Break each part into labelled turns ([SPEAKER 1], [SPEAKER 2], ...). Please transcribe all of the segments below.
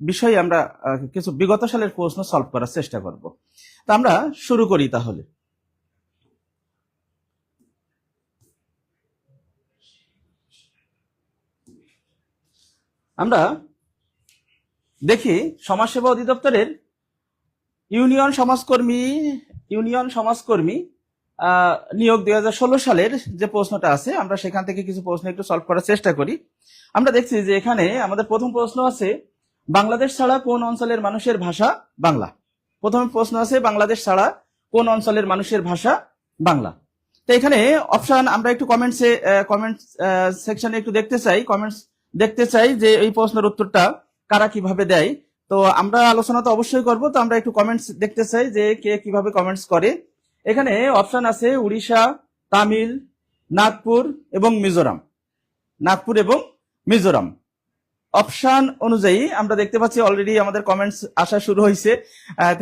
[SPEAKER 1] বিষয়ে আমরা কিছু বিগত সালের প্রশ্ন সলভ করার চেষ্টা করব। তো আমরা শুরু করি তাহলে। আমরা দেখি সমাজসেবা অধিদপ্তরের ইউনিয়ন সমাজকর্মী নিয়োগ 2016 সালের যে প্রশ্নটা আছে, আমরা সেখান থেকে কিছু প্রশ্ন একটু সলভ করার চেষ্টা করি। আমরা দেখছি যে এখানে আমাদের প্রথম প্রশ্ন আছে, বাংলাদেশ ছাড়া কোন অঞ্চলের মানুষের ভাষা বাংলা। প্রথম প্রশ্ন আছে, বাংলাদেশ ছাড়া কোন অঞ্চলের মানুষের ভাষা বাংলা। তো এখানে অপশন আমরা একটু কমেন্ট সেকশনে একটু কমেন্টস দেখতে চাই যে এই প্রশ্নের উত্তরটা কারা কিভাবে দেয়। তো আমরা আলোচনা তো অবশ্যই করব, তো আমরা একটু কমেন্টস দেখতে চাই যে কে কিভাবে কমেন্টস করে। এখানে অপশন আছে উড়িষ্যা, তামিল, নাগপুর এবং মিজোরাম। অপশন অনুযায়ী আমরা দেখতে পাচ্ছি অলরেডি আমাদের কমেন্টস আসা শুরু হয়েছে।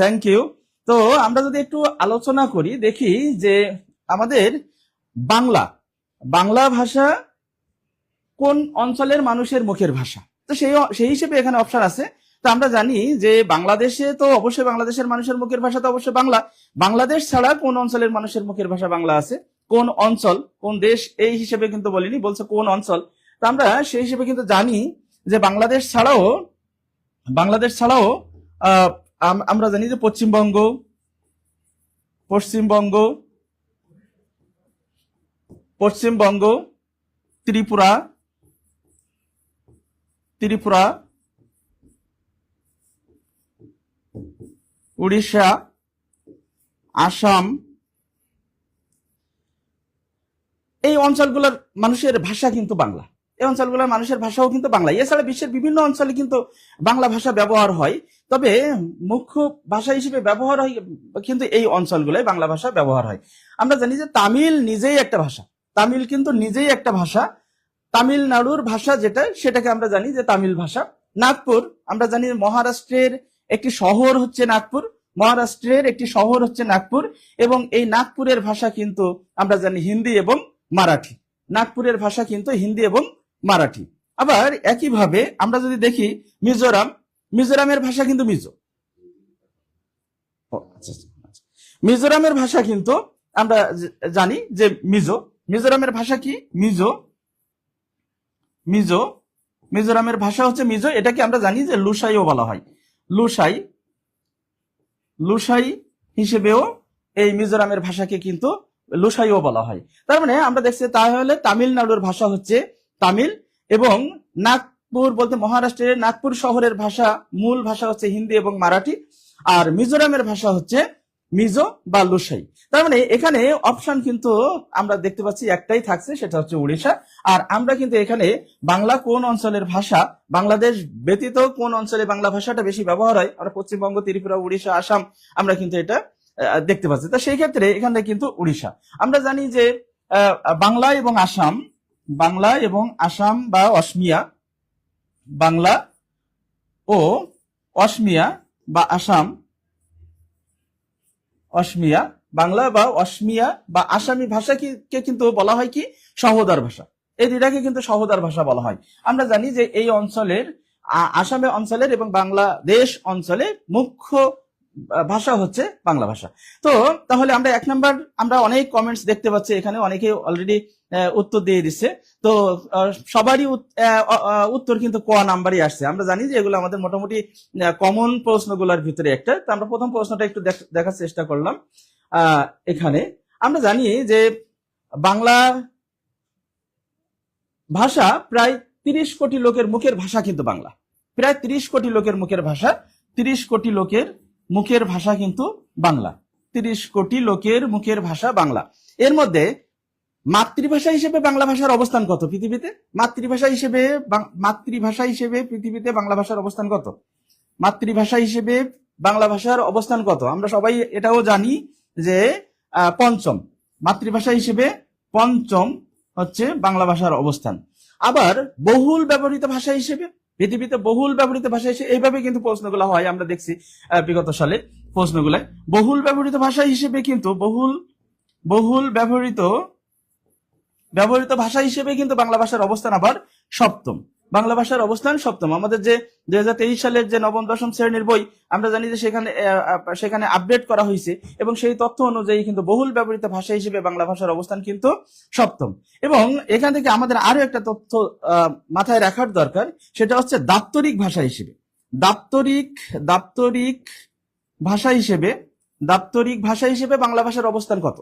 [SPEAKER 1] Thank you. তো আমরা যদি একটু আলোচনা করি, দেখি যে আমাদের বাংলা ভাষা কোন অঞ্চলের মানুষের মুখের ভাষা। তো সেই হিসেবে এখানে অপশন আছে। তো আমরা জানি যে বাংলাদেশে তো অবশ্যই বাংলাদেশের মানুষের মুখের ভাষা তো অবশ্যই বাংলা। বাংলাদেশ ছাড়া কোন অঞ্চলের মানুষের মুখের ভাষা বাংলা আছে, কোন অঞ্চল, কোন দেশ এই হিসেবে কিন্তু বলিনি, বলছে কোন অঞ্চল। তো আমরা সেই হিসেবে কিন্তু জানি যে বাংলাদেশ ছাড়াও আমরা জানি যে পশ্চিমবঙ্গ, ত্রিপুরা, উড়িষ্যা, আসাম, এই অঞ্চলগুলোর মানুষের ভাষা কিন্তু বাংলা। এই অঞ্চলগুলোর মানুষের ভাষাও কিন্তু বাংলা। এছাড়া বিশ্বের বিভিন্ন অঞ্চলে কিন্তু বাংলা ভাষা ব্যবহার হয়, তবে মুখ্য ভাষা হিসেবে ব্যবহার হয় কিন্তু এই অঞ্চলগুলোয় বাংলা ভাষা ব্যবহার হয়। আমরা জানি যে তামিল কিন্তু নিজেই একটা ভাষা। তামিলনাড়ুর ভাষা সেটাকে আমরা জানি যে তামিল ভাষা। নাগপুর, আমরা জানি মহারাষ্ট্রের একটি শহর হচ্ছে নাগপুর, এবং এই নাগপুরের ভাষা কিন্তু আমরা জানি হিন্দি এবং মারাঠি। আবার একইভাবে আমরা যদি দেখি মিজোরামের ভাষা কিন্তু মিজোরামের ভাষা কিন্তু আমরা জানি যে মিজোরামের ভাষা কি মিজোরামের ভাষা হচ্ছে মিজো। এটাকে আমরা জানি যে লুসাইও বলা হয়। লুসাই হিসেবেও এই মিজোরামের ভাষাকে কিন্তু লুসাইও বলা হয়। তার মানে আমরা দেখছি তাহলে তামিলনাড়ুর ভাষা হচ্ছে তামিল, এবং নাগপুর বলতে মহারাষ্ট্রের নাগপুর শহরের মূল ভাষা হচ্ছে হিন্দি এবং মারাঠি, আর মিজোরামের ভাষা হচ্ছে মিজো বা লুসাই। তার মানে এখানে অপশন কিন্তু আমরা দেখতে পাচ্ছি একটাই থাকছে, সেটা হচ্ছে উড়িষ্যা। আর আমরা কিন্তু এখানে বাংলা কোন অঞ্চলের ভাষা, বাংলাদেশ ব্যতীত কোন অঞ্চলে বাংলা ভাষাটা বেশি ব্যবহার হয়, আমরা পশ্চিমবঙ্গ, ত্রিপুরা, উড়িষ্যা, আসাম আমরা কিন্তু এটা দেখতে পাচ্ছি। তো সেই ক্ষেত্রে এখানে কিন্তু উড়িষ্যা। আমরা জানি যে বাংলা এবং আসাম বা অসমিয়া, বাংলা ও অসমিয়া বা আসামি ভাষাকে কিন্তু বলা হয় কি সহোদর ভাষা। এই দুটাকে কিন্তু সহোদর ভাষা বলা হয়। আমরা জানি যে এই অঞ্চলের আসামে অঞ্চলের এবং বাংলাদেশ অঞ্চলের মুখ্য ভাষা হচ্ছে বাংলা ভাষা। তো তাহলে আমরা 1 নাম্বার, আমরা অনেক কমেন্টস দেখতে পাচ্ছি, এখানে অনেকে অলরেডি উত্তর দিয়ে দিচ্ছে। তো সবারই উত্তর কিন্তু ক নাম্বারই আসছে। আমরা জানি যে এগুলো আমাদের মোটামুটি কমন প্রশ্নগুলোর ভিতরে একটা। তো আমরা প্রথম প্রশ্নটা একটু দেখার চেষ্টা করলাম। এখানে আমরা জানি যে বাংলা ভাষা প্রায় 30 কোটি লোকের মুখের ভাষা কিন্তু বাংলা। প্রায় 30 কোটি লোকের মুখের ভাষা, 30 কোটি লোকের মুখের ভাষা কিন্তু বাংলা। 30 কোটি লোকের মুখের ভাষা বাংলা। এর মধ্যে মাতৃভাষা হিসেবে বাংলা ভাষার অবস্থান কত পৃথিবীতে? মাতৃভাষা হিসেবে পৃথিবীতে বাংলা ভাষার অবস্থান কত? আমরা সবাই এটাও জানি যে পঞ্চম। মাতৃভাষা হিসেবে পঞ্চম হচ্ছে বাংলা ভাষার অবস্থান। আবার বহুল ব্যবহৃত ভাষা হিসেবে, পৃথিবীতে বহুল ব্যবহৃত ভাষা হিসেবে এইভাবে কিন্তু প্রশ্নগুলো হয়। আমরা দেখছি বিগত সালে প্রশ্নগুলো বহুল ব্যবহৃত ভাষা হিসেবে কিন্তু বহুল ব্যবহৃত ভাষা হিসেবে কিন্তু বাংলা ভাষার অবস্থান আবার সপ্তম। বাংলা ভাষার অবস্থান সপ্তম। আমাদের যে 2023 সালের যে নবম দশম শ্রেণীর বই আমরা জানি যে সেখানে আপডেট করা হয়েছে এবং সেই তথ্য অনুযায়ী কিন্তু বহুল ব্যবহৃত ভাষা হিসেবে বাংলা ভাষার অবস্থান কিন্তু সপ্তম। এবং এখান থেকে আমাদের আরো একটা তথ্য মাথায় রাখার দরকার, সেটা হচ্ছে দাপ্তরিক ভাষা হিসেবে। দাপ্তরিক ভাষা হিসেবে বাংলা ভাষার অবস্থান কত?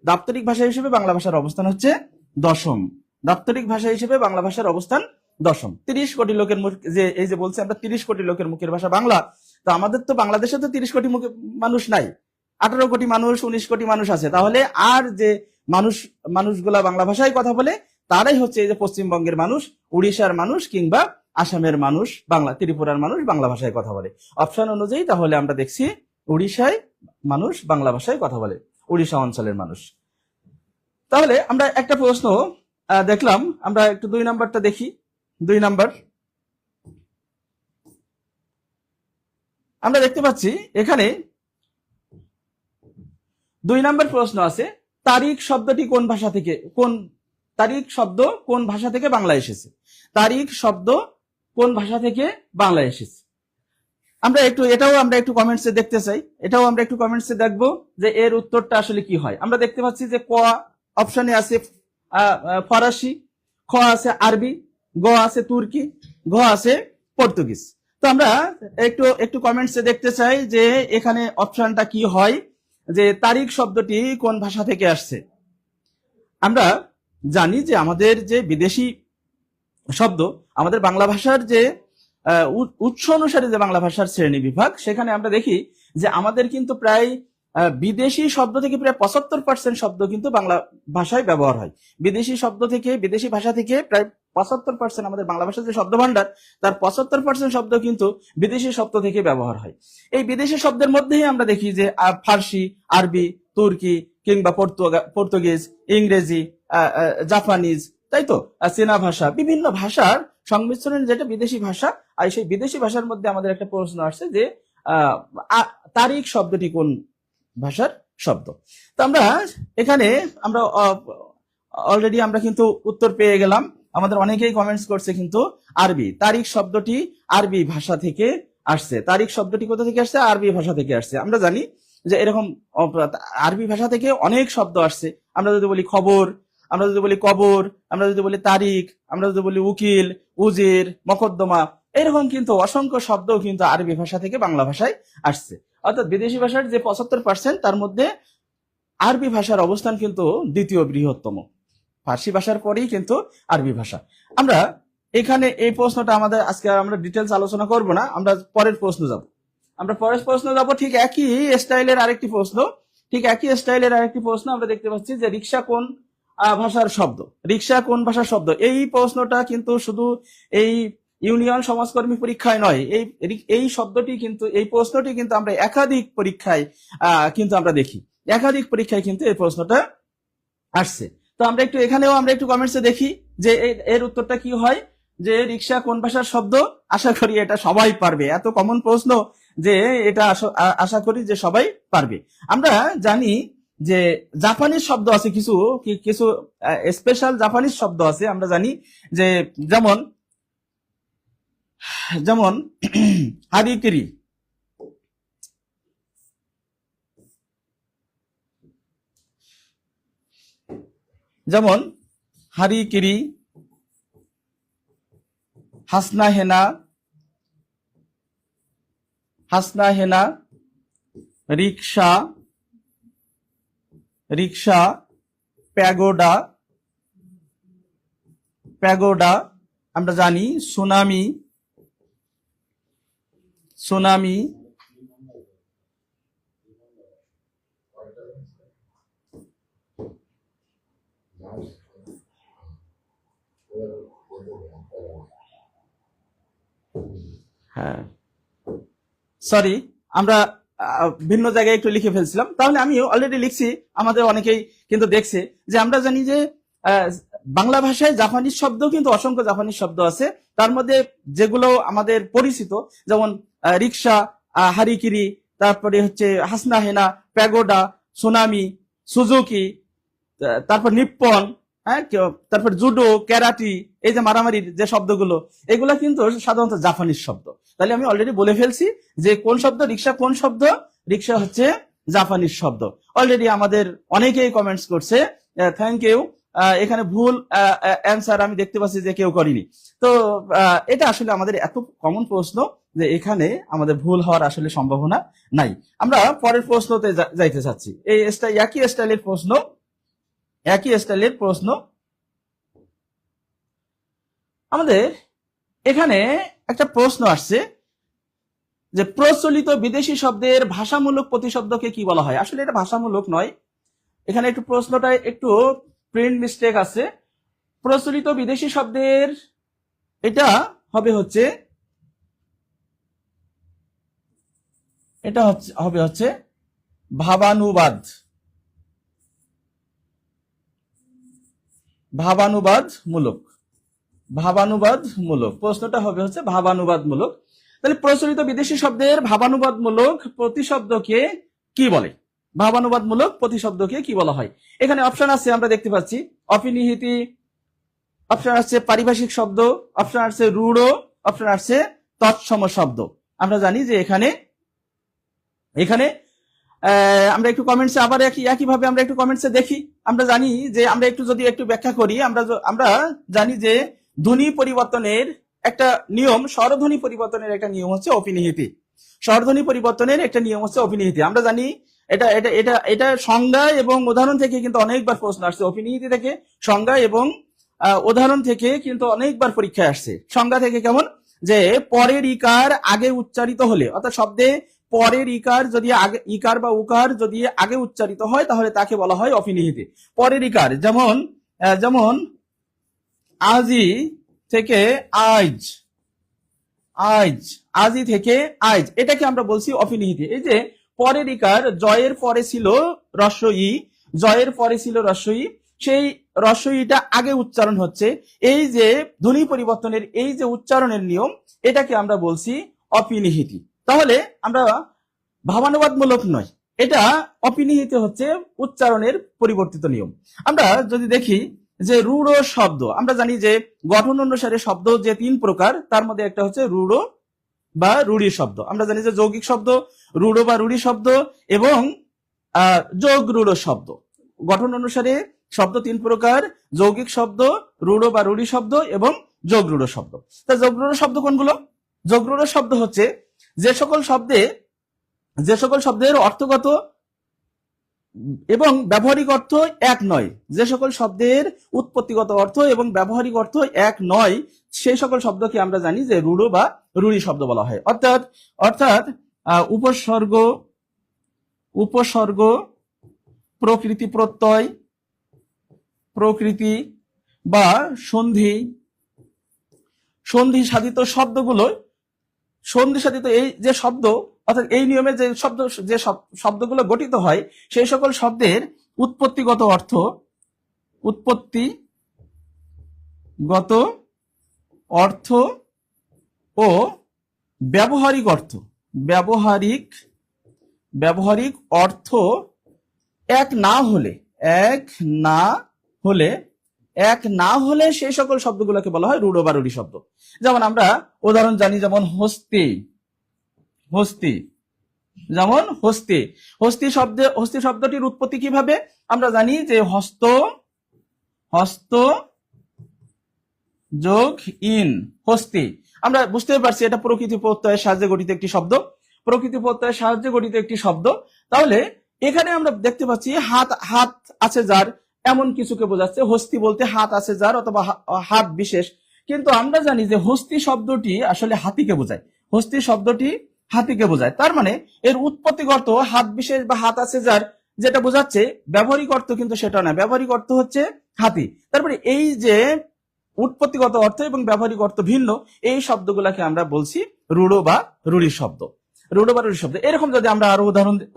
[SPEAKER 1] দাপ্তরিক ভাষা হিসেবে বাংলা ভাষার অবস্থান হচ্ছে দশম। দাপ্তরিক ভাষা হিসেবে বাংলা ভাষার অবস্থান দশম। 30 কোটি লোকের মুখ, যে এই যে বলছে আমরা 30 কোটি লোকের মুখের ভাষা বাংলা, তো আমাদের তো বাংলাদেশে তো 30 কোটি মানুষ নাই, 18 কোটি মানুষ, 19 কোটি মানুষ আছে। তাহলে আর যে মানুষগুলা বাংলা ভাষায় কথা বলে তারাই হচ্ছে এই যে পশ্চিমবঙ্গের মানুষ, উড়িষ্যার মানুষ কিংবা আসামের মানুষ, ত্রিপুরার মানুষ বাংলা ভাষায় কথা বলে। অপশন অনুযায়ী তাহলে আমরা দেখছি উড়িষ্যায় মানুষ বাংলা ভাষায় কথা বলে, উড়িষ্যা অঞ্চলের মানুষ। তাহলে আমরা একটা প্রশ্ন দেখলাম, আমরা একটু 2 নাম্বারটা দেখি। 2 নাম্বার আমরা দেখতে পাচ্ছি এখানে 2 নাম্বার প্রশ্ন আছে, তারিখ শব্দটি কোন ভাষা থেকে, তারিখ শব্দ কোন ভাষা থেকে বাংলা এসেছে? তারিখ শব্দ কোন ভাষা থেকে বাংলা এসেছে? আমরা একটু কমেন্টসে দেখতে চাই, এটাও আমরা একটু কমেন্টসে দেখবো যে এর উত্তরটা আসলে কি হয়। আমরা দেখতে পাচ্ছি যে ক অপশনে আছে ফরাসি, খ আছে আরবি, গ আছে তুর্কি, ঘ আছে পর্তুগিজ। তো আমরা একটু কমেন্টসে দেখতে চাই যে এখানে অপশনটা কি হয়, যে তারিখ শব্দটি কোন ভাষা থেকে আসছে। আমরা জানি যে আমাদের যে বিদেশি শব্দ, আমাদের বাংলা ভাষার যে উৎস অনুসারে যে বাংলা ভাষার শ্রেণী বিভাগ, সেখানে আমরা দেখি যে আমাদের কিন্তু প্রায় বিদেশি শব্দ থেকে প্রায় 75% শব্দ কিন্তু বাংলা ভাষায় ব্যবহার হয়। বিদেশি ভাষা থেকে প্রায় 75% আমাদের বাংলা ভাষার যে শব্দ ভান্ডার, তার 75% শব্দ কিন্তু বিদেশি শব্দ থেকে ব্যবহার হয়। এই বিদেশি শব্দের মধ্যেই আমরা দেখি যে ফার্সি, আরবি, তুর্কি কিংবা পর্তুগিজ, ইংরেজি, জাপানিজ, তাই তো, চীনা ভাষা, বিভিন্ন ভাষার সংমিশ্রণ যেটা বিদেশি ভাষা। আর সেই বিদেশি ভাষার মধ্যে আমাদের একটা প্রশ্ন আসছে যে তারিখ শব্দটি কোন ভাষার শব্দ। তো আমরা এখানে অলরেডি আমরা কিন্তু উত্তর পেয়ে গেলাম। আমাদের অনেকেই কমেন্টস করছে কিন্তু আরবি, তারিখ শব্দটি আরবি ভাষা থেকে আসছে। তারিখ শব্দটি কোথা থেকে আসছে? আরবি ভাষা থেকে আসছে। আমরা জানি যে এরকম আরবি ভাষা থেকে অনেক শব্দ আসছে। আমরা যদি বলি খবর, আমরা যদি বলি কবর, আমরা যদি বলি তারিখ, আমরা যদি বলি উকিল, উজির, মকদ্দমা, এরকম কিন্তু অসংখ্য শব্দ কিন্তু আরবি ভাষা থেকে বাংলা ভাষায় আসছে। অর্থাৎ বিদেশি ভাষার যে 75% তার মধ্যে আরবি ভাষার অবস্থান কিন্তু দ্বিতীয় বৃহত্তম। ফার্সি ভাষার পরেই কিন্তু আরবি ভাষা। আমরা এখানে এই প্রশ্নটা আজকে আমরা ডিটেলস আলোচনা করব না, আমরা পরের প্রশ্ন যাব। ঠিক একই স্টাইলের আরেকটি প্রশ্ন আমরা দেখতে পাচ্ছি যে রিক্সা কোন ভাষার শব্দ? রিক্সা কোন ভাষার শব্দ? এই প্রশ্নটা কিন্তু শুধু এই ইউনিয়ন সমাজকর্মী পরীক্ষায় নয়, এই শব্দটি কিন্তু, এই প্রশ্নটি কিন্তু আমরা একাধিক পরীক্ষায় কিন্তু আমরা দেখি, একাধিক পরীক্ষায় কিন্তু এই প্রশ্নটা আসছে। তো আমরা একটু কমেন্টসে দেখি যে এর উত্তরটা কি হয়, যে রিক্সা কোন ভাষার শব্দ। আশা করি এটা সবাই পারবে, এত কমন প্রশ্ন যে এটা আশা করি যে সবাই পারবে। আমরা জানি যে জাপানিজ শব্দ আছে, কিছু স্পেশাল জাপানিজ শব্দ আছে। আমরা জানি যে যেমন হারিকিরি, হাসনা হেনা, রিক্সা, প্যাগোডা, আমরা জানি সুনামি, হ্যাঁ সরি আমরা ভিন্ন জায়গায় একটু লিখে ফেলছিলাম, তাহলে আমি অলরেডি লিখছি, আমাদের অনেকেই কিন্তু দেখছে যে আমরা জানি যে বাংলা ভাষায় জাপানিজ শব্দ কিন্তু অসংখ্য জাপানিজ শব্দ আছে। তার মধ্যে যেগুলো আমাদের পরিচিত, যেমন রিক্সা, হারিকিরি, তারপরে হচ্ছে হাসনা হেনা, প্যাগোডা, সুনামি, সুজুকি, তারপর নিপ্পন, হ্যাঁ, তারপর জুডো, ক্যারাটি, এই যে মারামারির যে শব্দগুলো, এগুলা কিন্তু সাধারণত জাপানিজ শব্দ। তাহলে আমি অলরেডি বলে ফেলছি যে কোন শব্দ রিক্সা, কোন শব্দ রিক্সা হচ্ছে জাপানিজ শব্দ। অলরেডি আমাদের অনেকেই কমেন্টস করছে, থ্যাংক ইউ। এখানে ভুল অ্যান্সার আমি দেখতে পাচ্ছি যে কেউ করেনি। তো এটা আসলে আমাদের এত কমন প্রশ্ন যে এখানে আমাদের ভুল হওয়ার আসলে সম্ভাবনা নাই। আমরা পরের প্রশ্নতে যাইতে চাচ্ছি। এই একই স্টাইলের প্রশ্ন, একই স্টাইলের প্রশ্ন আমাদের এখানে একটা প্রশ্ন আসছে যে প্রচলিত বিদেশি শব্দের ভাষামূলক প্রতিশব্দকে কি বলা হয়। আসলে এটা ভাষামূলক নয়, এখানে একটু প্রশ্নটা একটু প্রিন্ট মিস্টেক আছে। প্রচলিত বিদেশি শব্দের এটা হবে হচ্ছে, এটা হবে হচ্ছে ভাবানুবাদ, ভাবানুবাদ মূলক, ভাবানুবাদ মূলক। প্রশ্নটা হবে হচ্ছে ভাবানুবাদ মূলক। তাহলে প্রচলিত বিদেশি শব্দের ভাবানুবাদ মূলক প্রতিশব্দকে কি বলে, ভাবানুবাদ মূলক প্রতিশব্দকে কি বলা হয়। এখানে অপশন আছে, আমরা দেখতে পাচ্ছি অপিনিহিতি, অপশন আছে পারিভাষিক শব্দ, অপশন আছে রূঢ়, অপশন আছে তৎসম শব্দ। আমরা জানি যে এখানে আমরা একটু কমেন্টসে আবার একইভাবে আমরা একটু কমেন্টসে দেখি। আমরা জানি যে আমরা যদি একটু ব্যাখ্যা করি, আমরা জানি যে ধ্বনি পরিবর্তনের একটা নিয়ম, স্বরধ্বনি পরিবর্তনের একটা নিয়ম হচ্ছে অপিনিহিতি। স্বরধ্বনি পরিবর্তনের একটা নিয়ম হচ্ছে অপিনিহিতি। আমরা জানি এটা এটা এটা এটা সংজ্ঞা এবং উদাহরণ থেকে কিন্তু অনেকবার প্রশ্ন আসছে। অপিনিহিতি থেকে সংজ্ঞা এবং উদাহরণ থেকে কিন্তু অনেকবার পরীক্ষায় আসছে। সংজ্ঞা থেকে কেমন, যে পরের ইকার আগে উচ্চারিত হলে, অর্থাৎ শব্দে পরের ইকার যদি আগে, ইকার বা উকার যদি আগে উচ্চারিত হয় তাহলে তাকে বলা হয় অপিনিহিতি। পরের ইকার যেমন আজি থেকে আইজ, আইজ, আজি থেকে আইজ, এটাকে আমরা বলছি অপিনিহিতি। এই যে পরের ইকার জয়ের পরে ছিল রস্বই, জয়ের পরে ছিল রস্বই, সেই রস্বইটা আগে উচ্চারণ হচ্ছে, এই যে ধ্বনি পরিবর্তনের এই যে উচ্চারণের নিয়ম, এটাকে আমরা বলছি অপিনিহিতি। তাহলে আমরা ভাবানুবাদমূলক নয়, এটা অপিনিহিত হচ্ছে উচ্চারণের পরিবর্তিত নিয়ম। আমরা যদি দেখি যে রূঢ় শব্দ, আমরা জানি যে গঠন অনুসারে শব্দ যে 3 প্রকার, তার মধ্যে একটা হচ্ছে রূঢ় বা রূঢ়ি শব্দ। আমরা জানি যে যৌগিক শব্দ, রূঢ় বা রূঢ়ি শব্দ এবং যোগ রূঢ় শব্দ। গঠন অনুসারে শব্দ 3 প্রকার, যৌগিক শব্দ, রূঢ় বা রূঢ়ি শব্দ এবং যোগ রূঢ় শব্দ। তা যোগ রূঢ় শব্দ কোনগুলো? যোগ রূঢ় শব্দ হচ্ছে যে সকল শব্দের অর্থগত এবং ব্যবহারিক অর্থ এক নয়, যে সকল শব্দের উৎপত্তিগত অর্থ এবং ব্যবহারিক অর্থ এক নয়, সেই সকল শব্দকে আমরা জানি যে রূঢ় বা রূঢ়ি শব্দ বলা হয়। অর্থাৎ উপসর্গ, প্রকৃতি প্রত্যয়, প্রকৃতি বা সন্ধি সাধিত শব্দগুলো, সন্ধি সাধিত এই যে শব্দ, অর্থাৎ এই নিয়মে যে শব্দগুলো গঠিত হয়, সেই সকল শব্দের উৎপত্তিগত অর্থ ও ব্যবহারিক অর্থ এক না হলে সেই সকল শব্দগুলোকে বলা হয় রূঢ় বা রূঢ়ি শব্দ। যেমন আমরা উদাহরণ জানি, যেমন হস্তি, যেমন হস্তি শব্দটির উৎপত্তি কিভাবে? আমরা জানি যে হস্ত যোগ ইন, হস্তি। আমরা বুঝতে পারছি এটা প্রকৃতি প্রত্যয়ের সাহায্যে গঠিত একটি শব্দ, প্রকৃতি প্রত্যয়ের সাহায্যে গঠিত একটি শব্দ। তাহলে এখানে আমরা দেখতে পাচ্ছি হাত আছে যার, এমন কিছুকে বোঝাচ্ছে। হস্তি বলতে হাত আছে যার অথবা হাত বিশেষ, কিন্তু আমরা জানি যে হস্তি শব্দটি আসলে হাতিকে বোঝায়, হস্তি শব্দটি হাতিকে বোঝায়। তার মানে এর উৎপত্তিগত হাত বিশেষ বা হাত আছে যার যেটা বোঝাচ্ছে, ব্যবহারিক অর্থ কিন্তু সেটা না, ব্যবহারিক অর্থ হচ্ছে হাতি। তারপরে এই যে উৎপত্তিগত অর্থ এবং ব্যবহারিক অর্থ ভিন্ন, এই শব্দগুলোকে আমরা বলছি রূঢ় বা রূঢ়ি শব্দ, রূঢ় বা রূঢ়ি শব্দ। এরকম যদি আমরা আরো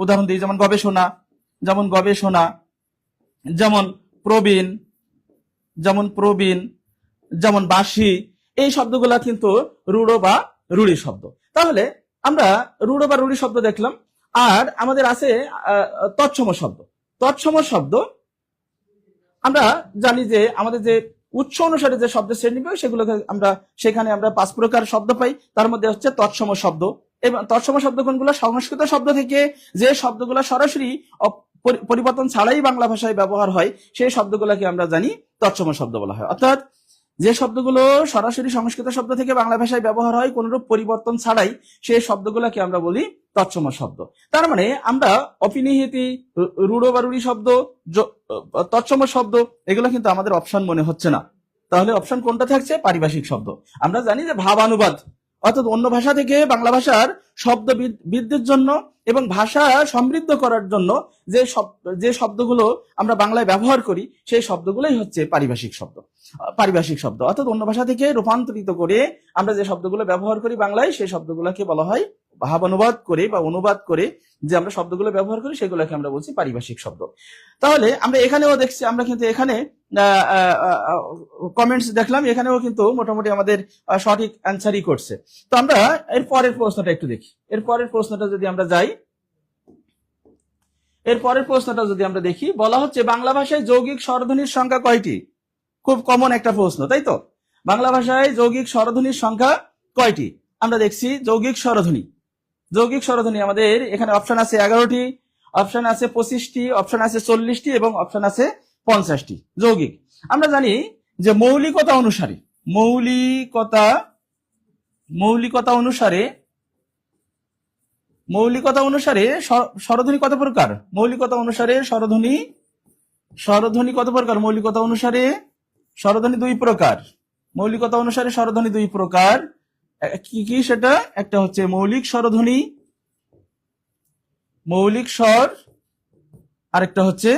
[SPEAKER 1] উদাহরণ দিই, যেমন গবেষণা, যেমন প্রবীণ, যেমন বাঁশি, এই শব্দগুলা কিন্তু রূঢ় বা রূঢ়ি শব্দ। তাহলে আমরা রূঢ় বা রূঢ়ি শব্দ দেখলাম। আর আমাদের আছে তৎসম শব্দ। আমরা জানি যে আমাদের যে উৎস অনুসারে যে শব্দ শ্রেণীবিভাগ সেগুলোকে সেখানে আমরা 5 প্রকার শব্দ পাই। তার মধ্যে হচ্ছে তৎসম শব্দ, এবং তৎসম শব্দ কোনগুলো? সংস্কৃত শব্দ থেকে যে শব্দগুলো সরাসরি পরিবর্তন ছাড়াই বাংলা ভাষায় ব্যবহার হয় সেই শব্দগুলোকে আমরা জানি তৎসম শব্দ বলা হয়। অর্থাৎ যে শব্দগুলো সরাসরি সংস্কৃত শব্দ থেকে বাংলা ভাষায় ব্যবহার হয় কোনরূপ পরিবর্তন ছাড়াই সেই শব্দগুলোকে আমরা বলি তৎসম শব্দ। তার মানে আমরা অপিনিহিতি, রূঢ় বা রূঢ়ি শব্দ, তৎসম শব্দ এগুলো কিন্তু আমাদের অপশন মনে হচ্ছে না। তাহলে অপশন কোনটা থাকছে? পারিভাষিক শব্দ। আমরা জানি যে ভাবানুবাদ, অর্থাৎ অন্য ভাষা থেকে বাংলা ভাষার শব্দ বৃদ্ধির জন্য এবং ভাষা সমৃদ্ধ করার জন্য যে শব্দগুলো আমরা বাংলায় ব্যবহার করি সেই শব্দগুলোই হচ্ছে পারিভাষিক শব্দ। পারিভাষিক শব্দ অর্থাৎ অন্য ভাষা থেকে রূপান্তরিত করে আমরা যে শব্দগুলো ব্যবহার করি বাংলায় সেই শব্দগুলোকে বলা হয় ভাবানুবাদ করে বা অনুবাদ করে যে আমরা শব্দগুলো ব্যবহার করি সেগুলোকে আমরা বলছি পারিভাষিক শব্দ। তাহলে আমরা এখানেও দেখছি, আমরা কিন্তু এখানে কমেন্টস দেখলাম, এখানেও কিন্তু মোটামুটি আমাদের সঠিক অ্যান্সারই করছে। তো আমরা এর পরের প্রশ্নটা একটু দেখি। এর পরের প্রশ্নটা যদি আমরা যাই, এর পরের প্রশ্নটা যদি আমরা দেখি, বলা হচ্ছে বাংলা ভাষায় যৌগিক স্বরধ্বনির সংখ্যা কয়টি? খুব কমন একটা প্রশ্ন, তাই তো? বাংলা ভাষায় যৌগিক স্বরধ্বনির সংখ্যা কয়টি? আমরা দেখছি যৌগিক স্বরধ্বনি। যৌগিক স্বরধ্বনি আমাদের এখানে অপশন আছে 11টি, অপশন আছে 25টি, অপশন আছে 40টি এবং অপশন আছে 50টি যৌগিক। আমরা জানি যে মৌলিকতা অনুসারে স্বরধ্বনি কত প্রকার? মৌলিকতা অনুসারে স্বরধ্বনি কত প্রকার? মৌলিকতা অনুসারে স্বরধ্বনি 2 প্রকার। মৌলিকতা অনুসারে স্বরধ্বনি 2 প্রকার। কি কি সেটা? একটা হচ্ছে মৌলিক স্বরধ্বনি, মৌলিক স্বর, আরেকটা হচ্ছে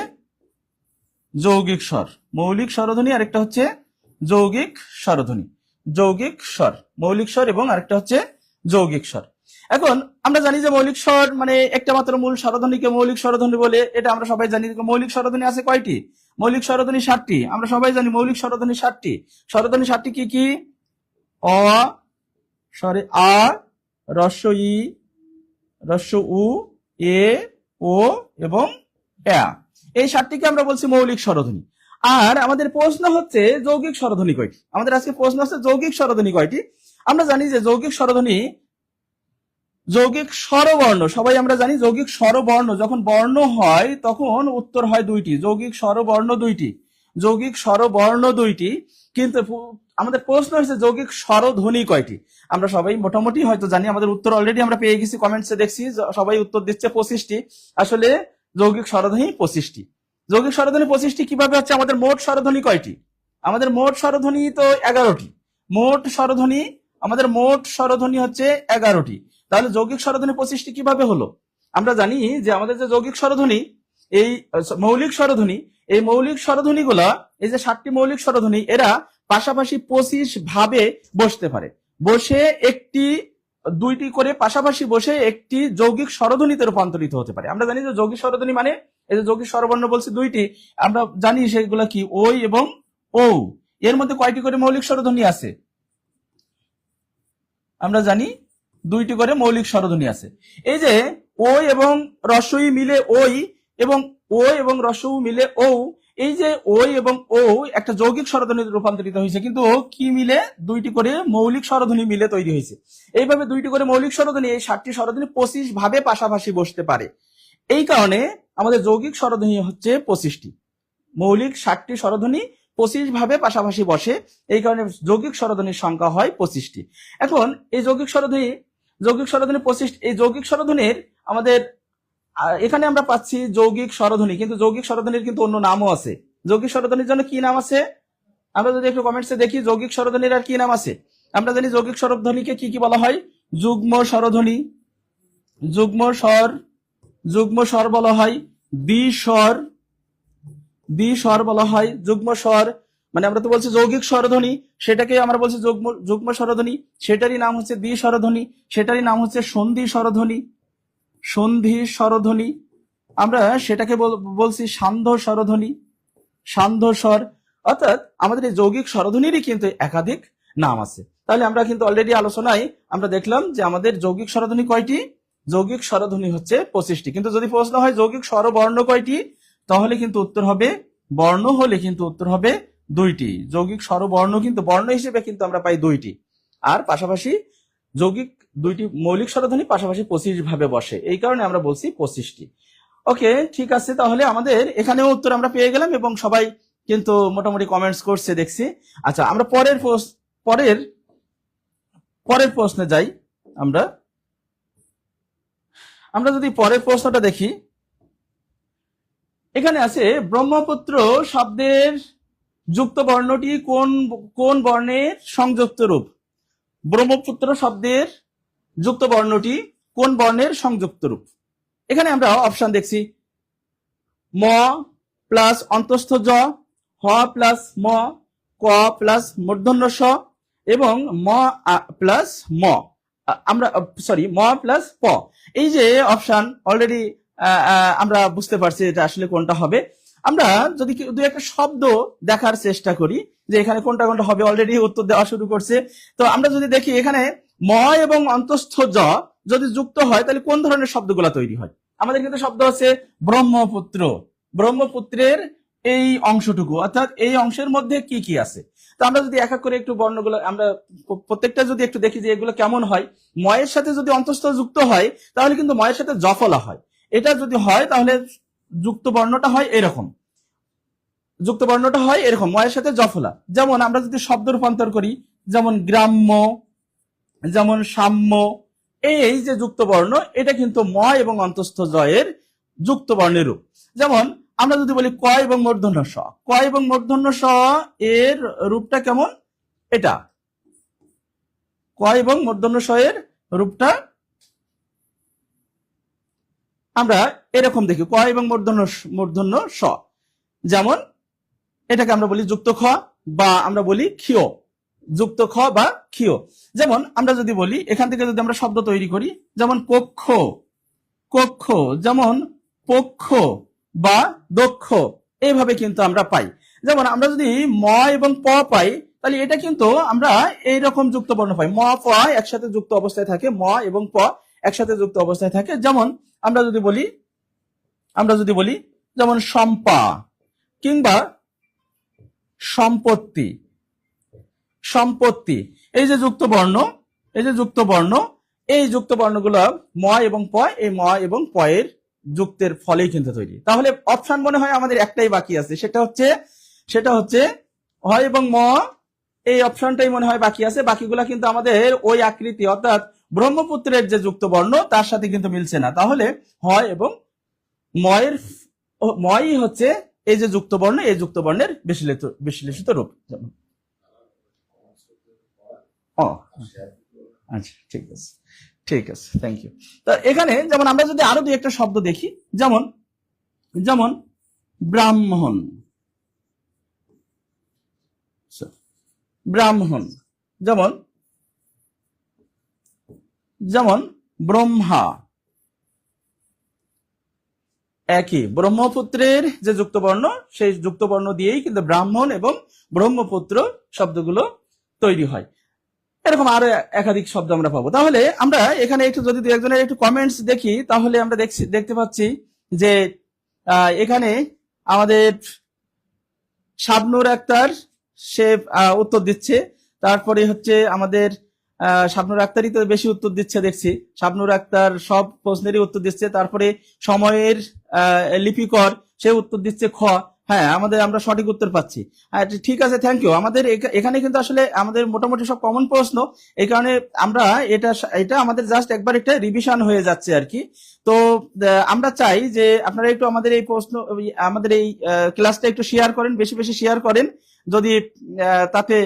[SPEAKER 1] যৌগিক স্বর। মৌলিক স্বরধ্বনি আরেকটা হচ্ছে যৌগিক স্বরধ্বনি। যৌগিক স্বর, মৌলিক স্বর এবং আরেকটা হচ্ছে যৌগিক স্বর। এখন আমরা জানি যে মৌলিক স্বর মানে একটা মাত্র মূল স্বরধ্বনিকে মৌলিক স্বরধ্বনি বলে, এটা আমরা সবাই জানি। মৌলিক স্বরধ্বনি আছে কয়টি? মৌলিক স্বরধ্বনি 7টি। আমরা সবাই জানি মৌলিক স্বরধ্বনি 7টি। স্বরধ্বনি 7টি কি কি? অ, স্বরে আ, হ্রস্ব ই, হ্রস্ব উ, এ, ও এবং এ। এই 7টিকে আমরা বলছি মৌলিক স্বরধ্বনি। আর আমাদের প্রশ্ন হচ্ছে যৌগিক স্বরধ্বনি কয়টি? আমাদের আজকে প্রশ্ন হচ্ছে যৌগিক স্বরধ্বনি কয়টি? আমরা জানি যে যৌগিক স্বরধ্বনি, যৌগিক স্বরবর্ণ, সবাই আমরা জানি যৌগিক স্বরবর্ণ যখন বর্ণ হয় তখন উত্তর হয় 2টি। যৌগিক স্বরবর্ণ 2টি, যৌগিক স্বরবর্ণ 2টি। কিন্তু আমাদের প্রশ্ন হচ্ছে যৌগিক স্বরধ্বনি কয়টি? আমরা সবাই মোটামুটি হয়তো জানি, আমাদের উত্তর অলরেডি আমরা পেয়ে গেছি, কমেন্টসে দেখছি সবাই উত্তর দিচ্ছে 25টি। আসলে যৌগিক স্বরধ্বনি 25টি। যৌগিক স্বরধ্বনি 25টি কিভাবে হচ্ছে? আমাদের মোট স্বরধ্বনি কয়টি? আমাদের মোট স্বরধ্বনি তো 11টি। আমাদের মোট স্বরধ্বনি হচ্ছে 11টি। তাহলে যৌগিক স্বরধ্বনি 25টি কিভাবে হলো? আমরা জানি যে আমাদের যে যৌগিক স্বরধ্বনি, এই মৌলিক স্বরধ্বনি, এই মৌলিক স্বরধ্বনিগুলা, এই যে 7টি মৌলিক স্বরধ্বনি, এরা পাশাপাশি 25 ভাবে বসতে পারে। বসে একটি 2টি করে পাশাপাশি বসে একটি যৌগিক স্বরধ্বনিতে রূপান্তরিত হতে পারে। আমরা জানি যে যৌগিক স্বরধ্বনি মানে এই যে যৌগিক স্বরবর্ণ বলছি 2টি, আমরা জানি সেগুলো কি? ওই এবং ও। এর মধ্যে কয়টি করে মৌলিক স্বরধ্বনি আছে? আমরা জানি 2টি করে মৌলিক স্বরধ্বনি আছে। এই যে ও এবং রস্বই মিলে ওই এবং ও এবং রস্বউ মিলে ও, এই যে ওই এবং ও একটা যৌগিক স্বরধ্বনিতে রূপান্তরিত হয়েছে, কিন্তু ও কি মিলে? 2টি করে মৌলিক স্বরধ্বনি মিলে তৈরি হয়েছে। এইভাবে 2টি করে মৌলিক স্বরধ্বনি, এই 7টি স্বরধ্বনি 25 ভাবে পাশাপাশি বসতে পারে। এই কারণে আমাদের যৌগিক স্বরধ্বনি হচ্ছে 25টি। মৌলিক 7টি স্বরধ্বনি 25 ভাবে পাশাপাশি বসে, এই কারণে যৌগিক স্বরধ্বনির সংখ্যা হয় 25টি। এখন এই যৌগিক স্বরধ্বনি 25, এই যৌগিক স্বরধ্বনির আমাদের এখানে আমরা পাচ্ছি যৌগিক স্বরধ্বনি, কিন্তু যৌগিক স্বরধ্বনির কিন্তু অন্য নামও আছে। যৌগিক স্বরধ্বনির জন্য কি নাম আছে? আমরা যদি একটু কমেন্টসে দেখি যৌগিক স্বরধ্বনির আর কি নাম আছে। আমরা জানি যৌগিক স্বরধ্বনিকে কি কি বলা হয়? যুগ্ম স্বরধ্বনি, যুগ্ম স্বর বলা হয়, দ্বিস্বর বলা হয়। যুগ্ম স্বর মানে আমরা তো বলছি যৌগিক স্বরধ্বনি, সেটাকে আমরা বলছি যুগ্ম স্বরধ্বনি, সেটারই নাম হচ্ছে দ্বিস্বরধ্বনি, সেটারই নাম হচ্ছে সন্ধি স্বরধ্বনি। আমরা সেটাকে বলছি সান্ধ্য স্বর। অর্থাৎ আমাদের এই যৌগিক স্বরধ্বনিরই কিন্তু একাধিক নাম আছে। তাহলে আমরা কিন্তু অলরেডি আলোচনায় আমরা দেখলাম যে আমাদের যৌগিক স্বরধ্বনি কয়টি? যৌগিক স্বরধ্বনি হচ্ছে 25টি। কিন্তু যদি প্রশ্ন হয় যৌগিক স্বরবর্ণ কয়টি, তাহলে কিন্তু উত্তর হবে বর্ণ হলে কিন্তু উত্তর হবে 2টি। যৌগিক স্বরবর্ণ কিন্তু বর্ণ হিসেবে কিন্তু আমরা পাই 2টি, আর পাশাপাশি যৌগিক 2টি মৌলিক স্বরধ্বনি পাশাপাশি 25 ভাবে বসে, এই কারণে আমরা বলছি 25টি। ওকে, ঠিক আছে, তাহলে আমাদের এখানেও উত্তর আমরা পেয়ে গেলাম এবং সবাই কিন্তু মোটামুটি কমেন্টস করছে দেখছি। আচ্ছা, আমরা পরের প্রশ্নে যাই। আমরা যদি পরের প্রশ্নটা দেখি, এখানে আছে ব্রহ্মপুত্র শব্দের যুক্ত বর্ণটি কোন বর্ণের সংযুক্ত রূপ? ব্রহ্মপুত্র শব্দের যুক্ত বর্ণটি কোন বর্ণের সংযুক্ত রূপ? এখানে আমরা অপশন দেখছি ম প্লাস অন্তস্থ জ, হ প্লাস ম, ক প্লাস মূর্ধন্য স এবং ম প্লাস ম ম প্লাস প। এই যে অপশন অলরেডি আমরা বুঝতে পারছি এটা আসলে কোনটা হবে। আমরা যদি দুই একটা শব্দ দেখার চেষ্টা করি যে এখানে কোনটা কোনটা হবে, অলরেডি উত্তর দেওয়া শুরু করছে। তো আমরা যদি দেখি এখানে ম এবং অন্তস্থ জ যদি যুক্ত হয় তাহলে কোন ধরনের শব্দগুলো তৈরি হয়? আমাদের কিন্তু শব্দ হচ্ছে ব্রহ্মপুত্র। ব্রহ্মপুত্রের এই অংশটুকু, অর্থাৎ এই অংশের মধ্যে কি কি আছে। তো আমরা যদি এক এক করে একটু বর্ণগুলো আমরা প্রত্যেকটা যদি একটু দেখি যে এগুলো কেমন হয়। ময়ের সাথে যদি অন্তস্থ যুক্ত হয় তাহলে কিন্তু ময়ের সাথে জফলা হয়। এটা যদি হয় তাহলে যুক্ত বর্ণটা হয় এরকম, ময়ের সাথে জফলা। যেমন আমরা যদি শব্দ রূপান্তর করি, যেমন গ্রাম্য, যেমন সাম্য, এই যে যুক্ত বর্ণ এটা কিন্তু ম এবং অন্তস্থ জয়ের যুক্ত বর্ণের রূপ। যেমন আমরা যদি বলি ক এবং মূর্ধন্য স, ক এবং মূর্ধন্য স এর রূপটা কেমন? এটা ক এবং মূর্ধন্য স এর রূপটা আমরা এরকম দেখি, ক এবং মূর্ধন্য স। যেমন এটাকে আমরা বলি যুক্ত খ বা আমরা বলি ক্ষিয়, যুক্ত খ বা ক্ষিয়। যেমন আমরা যদি বলি এখান থেকে যদি আমরা শব্দ তৈরি করি, যেমন কক্ষ, কক্ষ, যেমন পক্ষ বা দক্ষ, এইভাবে কিন্তু আমরা পাই। যেমন আমরা যদি ম এবং প পাই তাহলে এটা কিন্তু আমরা এইরকম যুক্ত বর্ণ পাই, ম প একসাথে যুক্ত অবস্থায় থাকে, ম এবং প একসাথে যুক্ত অবস্থায় থাকে। যেমন আমরা যদি বলি যেমন সম্পা কিংবা সম্পত্তি, সম্পত্তি, এই যে যুক্ত বর্ণ, এই যুক্ত বর্ণগুলো ম এবং প, এই ম এবং প এর যুক্তের ফলেই কিন্তু তৈরি। তাহলে অপশন মনে হয় আমাদের একটাই বাকি আছে, সেটা হচ্ছে হ এবং ম, এই অপশনটাই মনে হয় বাকি আছে। বাকিগুলা কিন্তু আমাদের ওই আকৃতি অর্থাৎ ব্রহ্মপুত্রের যে যুক্ত বর্ণ তার সাথে কিন্তু মিলছে না। তাহলে হয় এবং ময়ই হচ্ছে এই যে যুক্ত বর্ণ, এই যুক্ত বর্ণের বিশ্লেষিত রূপ। যেমন আচ্ছা, ঠিক আছে, থ্যাংক ইউ। তো এখানে যেমন আমরা যদি আরো দুই একটা শব্দ দেখি, যেমন ব্রাহ্মণ, যেমন ব্রহ্মা, একই ব্রহ্মপুত্রের যে যুক্ত বর্ণ সেই যুক্ত বর্ণ দিয়েই কিন্তু ব্রাহ্মণ এবং ব্রহ্মপুত্র শব্দগুলো তৈরি হয়। এরকম আরো একাধিক শব্দ আমরা পাবো। তাহলে আমরা এখানে একটু যদি দু একজনের একটু কমেন্টস দেখি তাহলে আমরা দেখতে পাচ্ছি যে এখানে আমাদের শাবনুর আক্তার সে উত্তর দিচ্ছে, তারপরে হচ্ছে আমাদের শাবনুর আক্তারই তো বেশি উত্তর দিচ্ছে দেখছি, শাবনুর আক্তার সব প্রশ্নেরই উত্তর দিচ্ছে। তারপরে সময়ের লিপিকর সে উত্তর দিচ্ছে খ। হ্যাঁ, আমরা সঠিক উত্তর পাচ্ছি। ঠিক আছে, থ্যাংক ইউ। আমাদের এখানে কিন্তু আসলে আমাদের মোটামুটি সব কমন প্রশ্ন, এই কারণে আমরা এটা আমাদের জাস্ট একবার একটা রিভিশন হয়ে যাচ্ছে আর কি। তো আমরা চাই যে আপনারা একটু আমাদের এই প্রশ্ন, আমাদের এই ক্লাসটা একটু শেয়ার করেন, বেশি বেশি শেয়ার করেন, যদি তাতে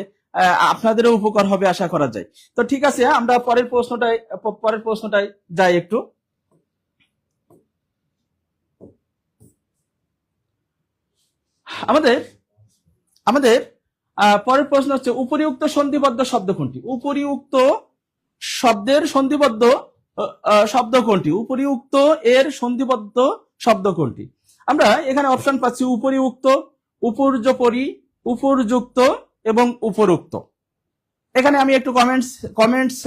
[SPEAKER 1] আপনাদেরও উপকার হবে আশা করা যায়। তো ঠিক আছে, আমরা পরের প্রশ্নটায় যাই একটু। আমাদের পরের প্রশ্ন হচ্ছে উপরিউক্ত সন্ধিবদ্ধ শব্দ কোনটি? উপরিউক্ত শব্দের সন্ধিবদ্ধ শব্দ কোনটি? উপরিউক্ত এর সন্ধিবদ্ধ শব্দ কোনটি? আমরা এখানে অপশন পাচ্ছি উপরিউক্ত, উপর্যপরি, উপর্যুক্ত এবং উপরুক্ত। এখানে আমি একটু কমেন্টস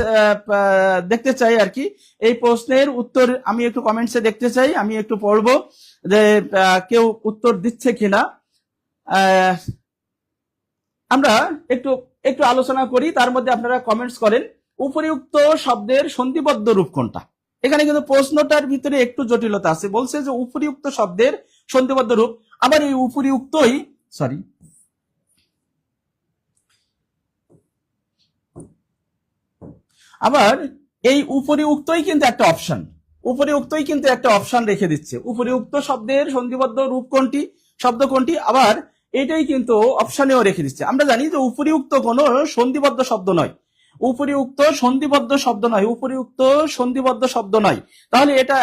[SPEAKER 1] দেখতে চাই আর কি। এই প্রশ্নের উত্তর আমি একটু কমেন্টসে দেখতে চাই, আমি একটু পড়বো যে কেউ উত্তর দিচ্ছে কিনা। আমরা একটু একটু আলোচনা করি, তার মধ্যে আপনারা কমেন্টস করেন উপরিউক্ত শব্দের সন্ধিবদ্ধ রূপ কোনটা। এখানে কিন্তু প্রশ্নটার ভিতরে একটু জটিলতা আছে, বলছে যে উপরিউক্ত শব্দের সন্ধিবদ্ধ রূপ। আবার এই উপরিউক্তই আবার এই উপরিউক্তই কিন্তু একটা অপশন, উপরিউক্তই কিন্তু একটা অপশন রেখে দিচ্ছে। উপরিউক্ত শব্দের সন্ধিবদ্ধ রূপ কোনটি, শব্দ কোনটি, আবার এটাই কিন্তু অপশনেও রেখে দিচ্ছে। আমরা জানি যে উপরিউক্ত কোনো সন্ধিবদ্ধ শব্দ নয়, উপরিউক্ত সন্ধিবদ্ধ শব্দ নয়, উপরিউক্ত সন্ধিবদ্ধ শব্দ নয়। তাহলে এটা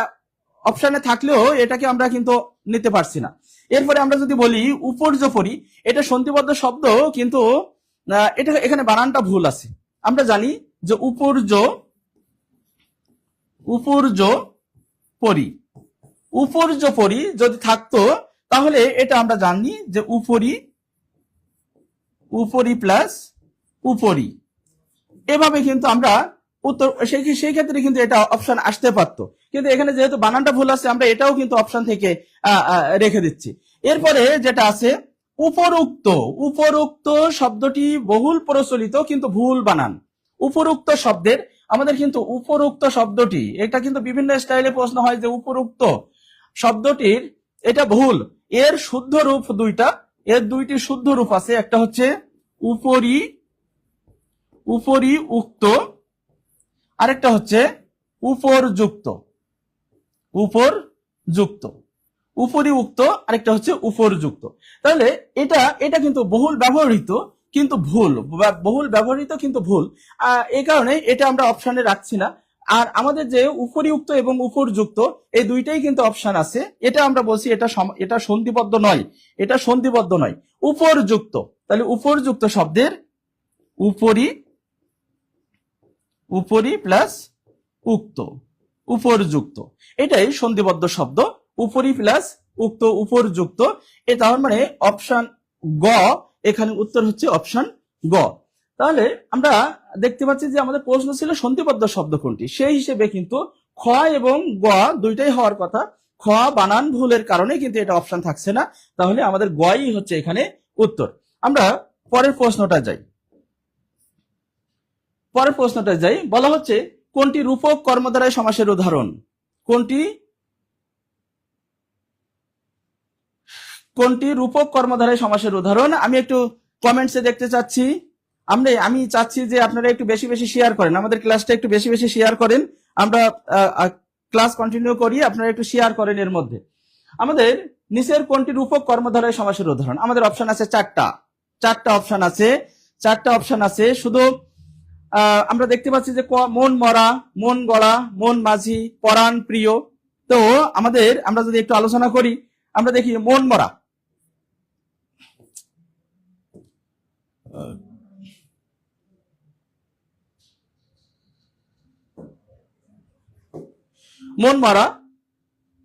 [SPEAKER 1] অপশনে থাকলেও এটাকে আমরা কিন্তু নিতে পারছি না। এরপরে আমরা যদি বলি উপর্যপরি, এটা সন্ধিবদ্ধ শব্দ, কিন্তু এটা এখানে বানানটা ভুল আছে। আমরা জানি যে উপর্যপরি, উপর্যপরি যদি থাকতো তাহলে এটা আমরা জানি যে উপরি প্লাস উপরি, এভাবে কিন্তু আমরা উত্তর সেই ক্ষেত্রে কিন্তু এটা অপশন আসতে পারতো, কিন্তু এখানে যেহেতু বানানটা ভুল আছে আমরা এটাও কিন্তু অপশন থেকে রেখে দিচ্ছি। এরপরে যেটা আছে উপরোক্ত, উপরোক্ত শব্দটি বহুল প্রচলিত কিন্তু ভুল বানান। উপরোক্ত শব্দের আমাদের কিন্তু উপরোক্ত শব্দটি, এটা কিন্তু বিভিন্ন স্টাইলে প্রশ্ন হয় যে উপরোক্ত শব্দটির এটা ভুল। এর শুদ্ধ রূপ দুইটা, এর দুইটি শুদ্ধ রূপ আছে, একটা হচ্ছে উপরি উক্ত, আরেকটা হচ্ছে উপরযুক্ত, উপরযুক্ত, উপরি উক্ত, আরেকটা হচ্ছে উপরযুক্ত। তাহলে এটা কিন্তু বহুল ব্যবহৃত কিন্তু ভুল, বহুল ব্যবহৃত কিন্তু ভুল, এই কারণে এটা আমরা অপশনে রাখছি না। আর আমাদের যে উপরিউক্ত এবং উপরযুক্ত এই দুইটাই কিন্তু অপশন আছে, এটা আমরা বলছি এটা সন্ধিবদ্ধ নয়, এটা সন্ধিবদ্ধ নয়, উপরযুক্ত। তাহলে উপরযুক্ত শব্দের উপরি প্লাস উক্ত, উপরযুক্ত, এটাই সন্ধিবদ্ধ শব্দ, উপরি প্লাস উক্ত, উপরযুক্ত। তার মানে অপশন গ, এখানে উত্তর হচ্ছে অপশন গ। তাহলে আমরা দেখতে পাচ্ছি যে আমাদের প্রশ্ন ছিল সন্ধিবদ্ধ শব্দ কোনটি, সেই হিসেবে কিন্তু খ এবং গ দুইটাই হওয়ার কথা। খ বানান ভুলের কারণে কিন্তু এটা অপশন থাকছে না, তাহলে আমাদের গই হচ্ছে এখানে উত্তর। আমরা পরের প্রশ্নটা যাই, পরের প্রশ্নটা যাই। বলা হচ্ছে কোনটি রূপক কর্মধারয় সমাসের উদাহরণ, কোনটি রূপক কর্মধারয় সমাসের উদাহরণ। আমি একটু কমেন্টসে দেখতে চাচ্ছি, আমি চাচ্ছি যে আপনারা একটু বেশি বেশি শেয়ার করেন, আমাদের ক্লাসটা একটু বেশি বেশি শেয়ার করেন, আমরা ক্লাস কন্টিনিউ করি, আপনারা একটু শেয়ার করেন। এর মধ্যে আমাদের নিচের কোনটি রূপক কর্মধারয় সমাসের উদাহরণ, আমাদের অপশন আছে চারটা অপশন আছে, চারটা অপশন আছে। শুধু আমরা দেখতে পাচ্ছি যে মন মরা, মন গড়া, মন মাঝি, পরাণ প্রিয়। তো আমরা যদি একটু আলোচনা করি, আমরা দেখি মন মরা,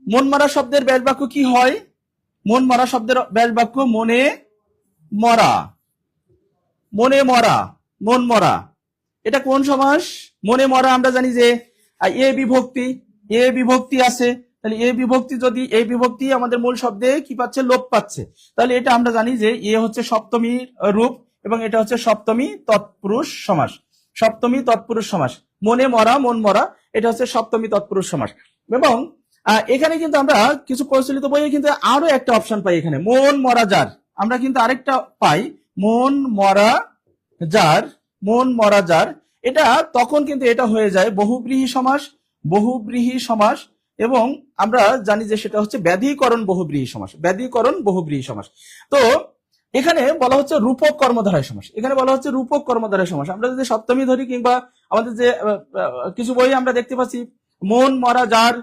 [SPEAKER 1] মন মরা শব্দের ব্যাস বাক্য কি হয়, মন মরা শব্দের ব্যাস বাক্য মনে মরা, মনে মরা, মন মরা। এটা কোন সমাস, মনে মরা। আমরা জানি যে এ বিভক্তি আছে, তাহলে এ বিভক্তি, যদি এই বিভক্তি আমাদের মূল শব্দে কি পাচ্ছে, লোপ পাচ্ছে, তাহলে এটা আমরা জানি যে এ হচ্ছে সপ্তমী রূপ এবং এটা হচ্ছে সপ্তমী তৎপুরুষ সমাস, সপ্তমী তৎপুরুষ সমাস। মনে মরা, মন মরা, এটা হচ্ছে সপ্তমী তৎপুরুষ সমাস। এবং এখানে কিন্তু আমরা কিছু প্রচলিত বইয়ে কিন্তু আরো একটা অপশন পাই, এখানে মন মরা যার, আমরা কিন্তু আরেকটা পাই মন মরা যার, মন মরা যার। এটা তখন কিন্তু এটা হয়ে যায় বহুব্রীহি সমাস, বহুব্রীহি সমাস, এবং আমরা জানি যে সেটা হচ্ছে ব্যাধিকরণ বহুব্রীহি সমাস, ব্যাধিকরণ বহুব্রীহি সমাস। তো এখানে বলা হচ্ছে রূপক কর্মধারয় সমাস, এখানে বলা হচ্ছে রূপক কর্মধারয় সমাস। আমরা যদি সপ্তমী ধরি কিংবা আমাদের যে কিছু বই আমরা দেখতে পাচ্ছি মন মরা যার,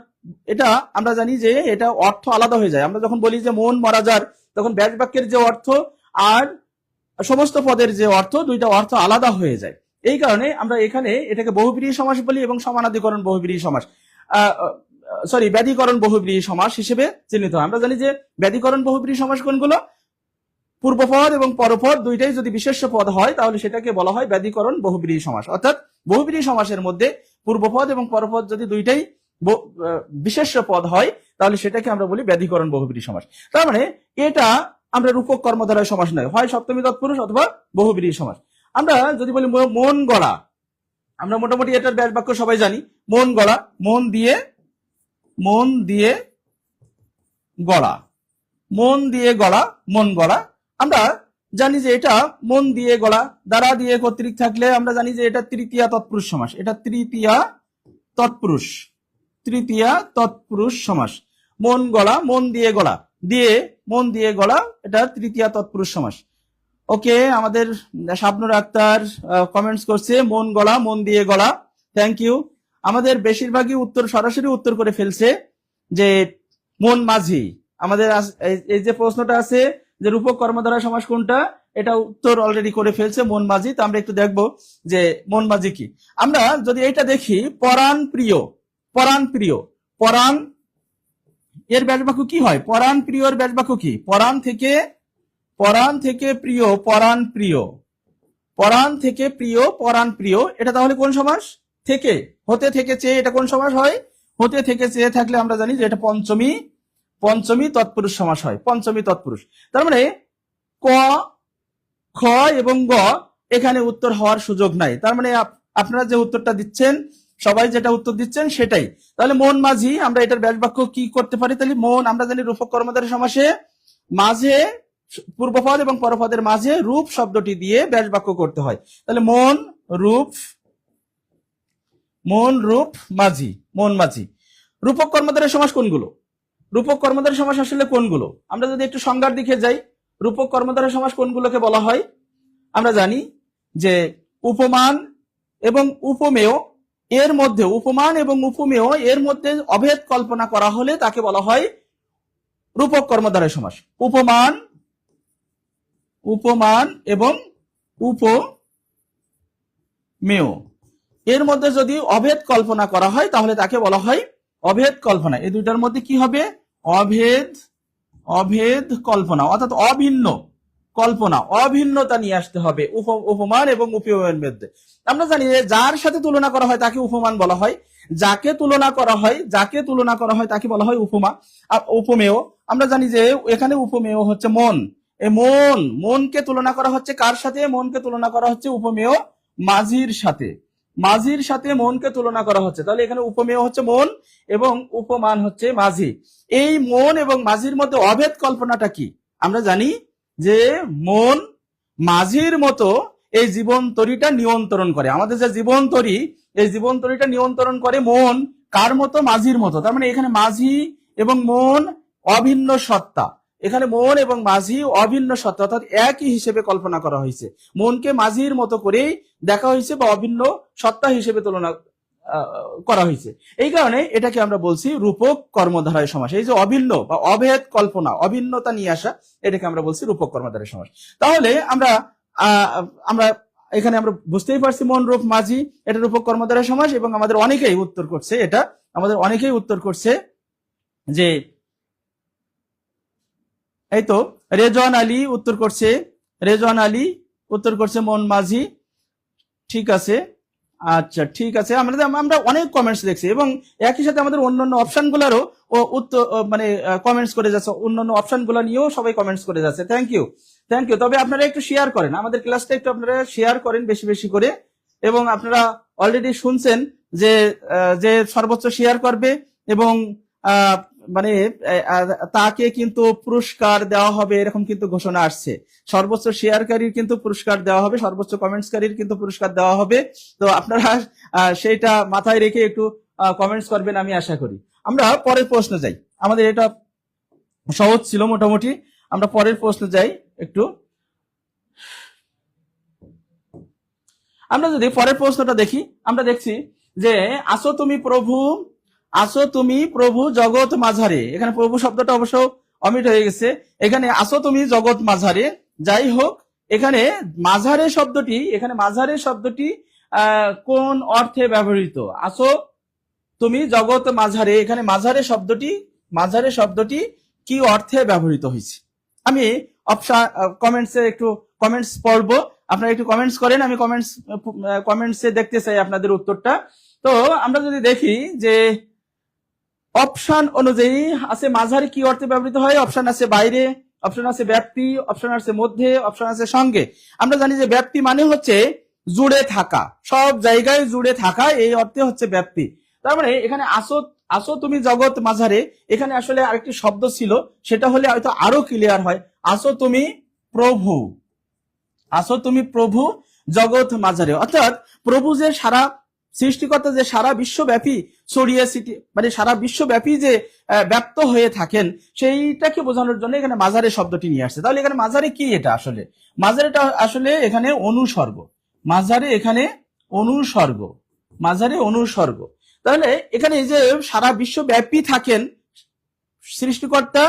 [SPEAKER 1] এটা আমরা জানি যে এটা অর্থ আলাদা হয়ে যায়। আমরা যখন বলি যে মন মরা যার, তখন ব্যাস বাক্যের যে অর্থ আর সমস্ত পদের যে অর্থ, দুইটা অর্থ আলাদা হয়ে যায়। এই কারণে আমরা এখানে এটাকে বহুব্রীহি সমাস বলি এবং সমানাধিকরণ বহুব্রীহি সমাস, ব্যাধিকরণ বহুব্রীহি সমাস হিসেবে চিহ্নিত হয়। আমরা জানি যে ব্যাধিকরণ বহুব্রীহি সমাস কোনগুলো, পূর্বপদ এবং পরপদ দুইটাই যদি বিশেষ্য পদ হয় তাহলে সেটাকে বলা হয় ব্যাধিকরণ বহুব্রীহি সমাস। অর্থাৎ বহুব্রীহি সমাসের মধ্যে পূর্বপদ এবং পরপদ যদি দুইটাই বিশেষ্য পদ হয় তাহলে সেটাকে আমরা বলি ব্যাধিকরণ বহুব্রীহি সমাস। তার মানে এটা আমরা রূপক কর্মধারয় সমাস নয়, হয় সপ্তমী তৎপুরুষ অথবা বহুব্রীহি সমাস। আমরা যদি বলি মন গড়া, আমরা মোটামুটি এটার ব্যাস বাক্য সবাই জানি, মন গড়া, মন দিয়ে গড়া, মন দিয়ে গড়া, মন গড়া। আমরা জানি যে এটা মন দিয়ে গড়া দ্বারা দিয়ে কর্তৃক থাকলে আমরা জানি যে এটা তৃতীয়া তৎপুরুষ সমাস, এটা তৃতীয়া তৎপুরুষ সমাস। মন গড়া, মন দিয়ে গড়া, মন দিয়ে গড়া, এটা তৃতীয়া তৎপুরুষ সমাস। ওকে, আমাদের শাবনুর আক্তার কমেন্টস করছে মন গড়া, মন দিয়ে গড়া, থ্যাংক ইউ। আমাদের বেশিরভাগই উত্তর সরাসরি উত্তর করে ফেলছে যে মন মাঝি। আমাদের এই যে প্রশ্নটা আছে যে রূপক কর্মধারয় সমাস কোনটা, এটা উত্তর অলরেডি করে ফেলছে মন মাঝি। তো আমরা একটু দেখবো যে মন মাঝি কি। আমরা যদি এটা দেখি, পরাণ প্রিয়, পরাণ এর ব্যাস বাক্য কি হয়? পরাণ প্রিয়র ব্যাস বাক্য কি? পরাণ থেকে প্রিয়, পরাণ প্রিয়, পরাণ থেকে প্রিয়, পরাণ প্রিয়, এটা তাহলে কোন সমাস? থেকে, হতে থেকে চেয়ে, এটা কোন সমাস হয়? হতে থেকে চেয়ে থাকলে আমরা জানি যে এটা পঞ্চমী তৎপুরুষ সমাস হয়, পঞ্চমী তৎপুরুষ। তার মানে ক, খ এবং গ এখানে উত্তর হওয়ার সুযোগ নাই। তার মানে আপনারা যে উত্তরটা দিচ্ছেন, সবাই যেটা উত্তর দিচ্ছেন সেটাই। তাহলে মন মাঝি, আমরা এটার ব্যাস বাক্য কি করতে পারি? তাহলে মন, আমরা জানি রূপক কর্মধারয় সমাসে মাঝে পূর্বপদ এবং পরপদের মাঝে রূপ শব্দটি দিয়ে ব্যাস বাক্য করতে হয়। তাহলে মন রূপ মাঝি, মন মাঝি। রূপক কর্মধারয় সমাস কোনগুলো? রূপক কর্মধারয় সমাস আসলে কোনগুলো? আমরা যদি একটু সংজ্ঞার দিকে যাই, রূপক কর্মধারয় সমাস কোনগুলোকে বলা হয়? আমরা জানি যে উপমান এবং উপমেয় এর মধ্যে, উপমান এবং উপমেয় এর মধ্যে অভেদ কল্পনা করা হলে তাকে বলা হয় রূপক কর্মধারয় সমাস। উপমান এবং উপমেয় এর মধ্যে যদি অভেদ কল্পনা করা হয় তাহলে তাকে বলা হয় অভেদ কল্পনা। এই দুইটার মধ্যে কি হবে? অভেদ কল্পনা, অর্থাৎ অভিন্ন কল্পনা, অভিন্নতা নিয়ে আসতে হবে উপমান এবং উপমেয়ের মধ্যে। আমরা জানি যে যার সাথে তুলনা করা হয় তাকে উপমান বলা হয়, যাকে তুলনা করা হয় তাকে বলা হয় উপমেয়। আমরা জানি যে এখানে উপমেয় হচ্ছে মন। এই মনকে তুলনা করা হচ্ছে কার সাথে? মনকে তুলনা করা হচ্ছে উপমেয় মাঝির সাথে মনকে তুলনা করা হচ্ছে। তাহলে এখানে উপমেয় হচ্ছে মন এবং উপমান হচ্ছে মাঝি। এই মন এবং মাঝির মধ্যে অভেদ কল্পনাটা কি? আমরা জানি যে মন মাঝির মতো এই জীবন তরিটা নিয়ন্ত্রণ করে। আমাদের যে জীবন তরি, এই জীবন তরিটা নিয়ন্ত্রণ করে মন কার মতো? মাঝির মতো। তার মানে এখানে মাঝি এবং মন অভিন্ন সত্তা, এখানে মন এবং মাঝি অভিন্ন সত্তা, অর্থাৎ একই হিসেবে কল্পনা করা হয়েছে। মনকে মাঝির মতো করেই দেখা হয়েছে বা অভিন্ন সত্তা হিসেবে তুলনা করা হয়েছে। এই কারণে এটাকে আমরা বলছি রূপক কর্মধারয় সমাস। এই যে অভিন্ন বা অভেদ কল্পনা, অভিন্নতা নিয়ে আসা, এটাকে আমরা বলছি রূপক কর্মধারয় সমাস। তাহলে আমরা এখানে আমরা বুঝতেই পারছি মন রূপ মাঝি, এটা রূপক কর্মধারয় সমাস। এবং আমাদের অনেকেই উত্তর করছে যে এই তো রেজওয়ান আলী উত্তর করছে মন মাঝি। ঠিক আছে, আচ্ছা ঠিক আছে। আমরা অনেক কমেন্টস দেখছি এবং একই সাথে আমাদের অন্যান্য অপশন গুলারও উত্তর মানে কমেন্টস করে যাচ্ছে, অন্যান্য অপশন গুলা নিয়েও সবাই কমেন্টস করে যাচ্ছে। Thank you. তবে আপনারা একটু শেয়ার করেন, আমাদের ক্লাসটা একটু আপনারা শেয়ার করেন বেশি বেশি করে। এবং আপনারা অলরেডি শুনছেন যে সর্বোচ্চ শেয়ার করবে এবং মানে তাকে কিন্তু পুরস্কার দেওয়া হবে, এরকম কিন্তু ঘোষণা আসছে। সর্বোচ্চ শেয়ারকারীর কিন্তু পুরস্কার দেওয়া হবে, সর্বোচ্চ কমেন্টসকারীর কিন্তু পুরস্কার দেওয়া হবে। তো আপনারা সেইটা মাথায় রেখে একটু কমেন্টস করবেন আমি আশা করি। আমরা পরের প্রশ্ন যাই, আমাদের এটা সহজ ছিল মোটামুটি। আমরা পরের প্রশ্ন যাই একটু। আমরা যদি পরের প্রশ্নটা দেখি, আমরা দেখছি যে আসো তুমি প্রভু জগৎ মাঝারে। এখানে প্রভু শব্দটা অবশ্য অমিট হয়ে গেছে, এখানে আসো তুমি জগৎ মাঝারে। যাই হোক, এখানে মাঝারে শব্দটি কোন অর্থে ব্যবহৃত? আসো তুমি জগৎ মাঝারে, এখানে মাঝারে শব্দটি কি অর্থে ব্যবহৃত হয়েছে? আমি কমেন্টসে একটু কমেন্টস পড়বো, আপনারা একটু কমেন্টস করেন, আমি কমেন্টসে দেখতে চাই আপনাদের উত্তরটা। তো আমরা যদি দেখি যে অপশন অনুযায়ী আছে মাঝারে কি অর্থে ব্যবহৃত হয়, অপশন আছে বাইরে, অপশন আছে ব্যাপ্তি, অপশন আছে মধ্যে, অপশন আছে সঙ্গে। আমরা জানি যে ব্যাপ্তি মানে হচ্ছে জুড়ে থাকা, সব জায়গায় জুড়ে থাকা, এই অর্থে হচ্ছে ব্যাপ্তি। তার মানে এখানে আসো আসো তুমি জগৎ মাঝারে, এখানে আসলে আরেকটি শব্দ ছিল, সেটা হলে হয়তো আরো ক্লিয়ার হয়। আসো তুমি প্রভু, আসো তুমি প্রভু জগৎ মাঝারে, অর্থাৎ প্রভু যে সারা সৃষ্টিকর্তা যে সারা বিশ্বব্যাপী ছড়িয়ে ছিটিয়ে, মানে সারা বিশ্বব্যাপী যে ব্যপ্ত হয়ে থাকেন, সেইটাকে বোঝানোর জন্য এখানে মাঝারে শব্দটি নিয়ে আসছে। তাহলে এখানে মাঝারে কি? এটা আসলে মাঝারেটা আসলে এখানে অনুসর্গ, মাঝারে এখানে অনুসর্গ, মাঝারে অনুসর্গ। তাহলে এখানে এই যে সারা বিশ্বব্যাপী থাকেন সৃষ্টিকর্তা,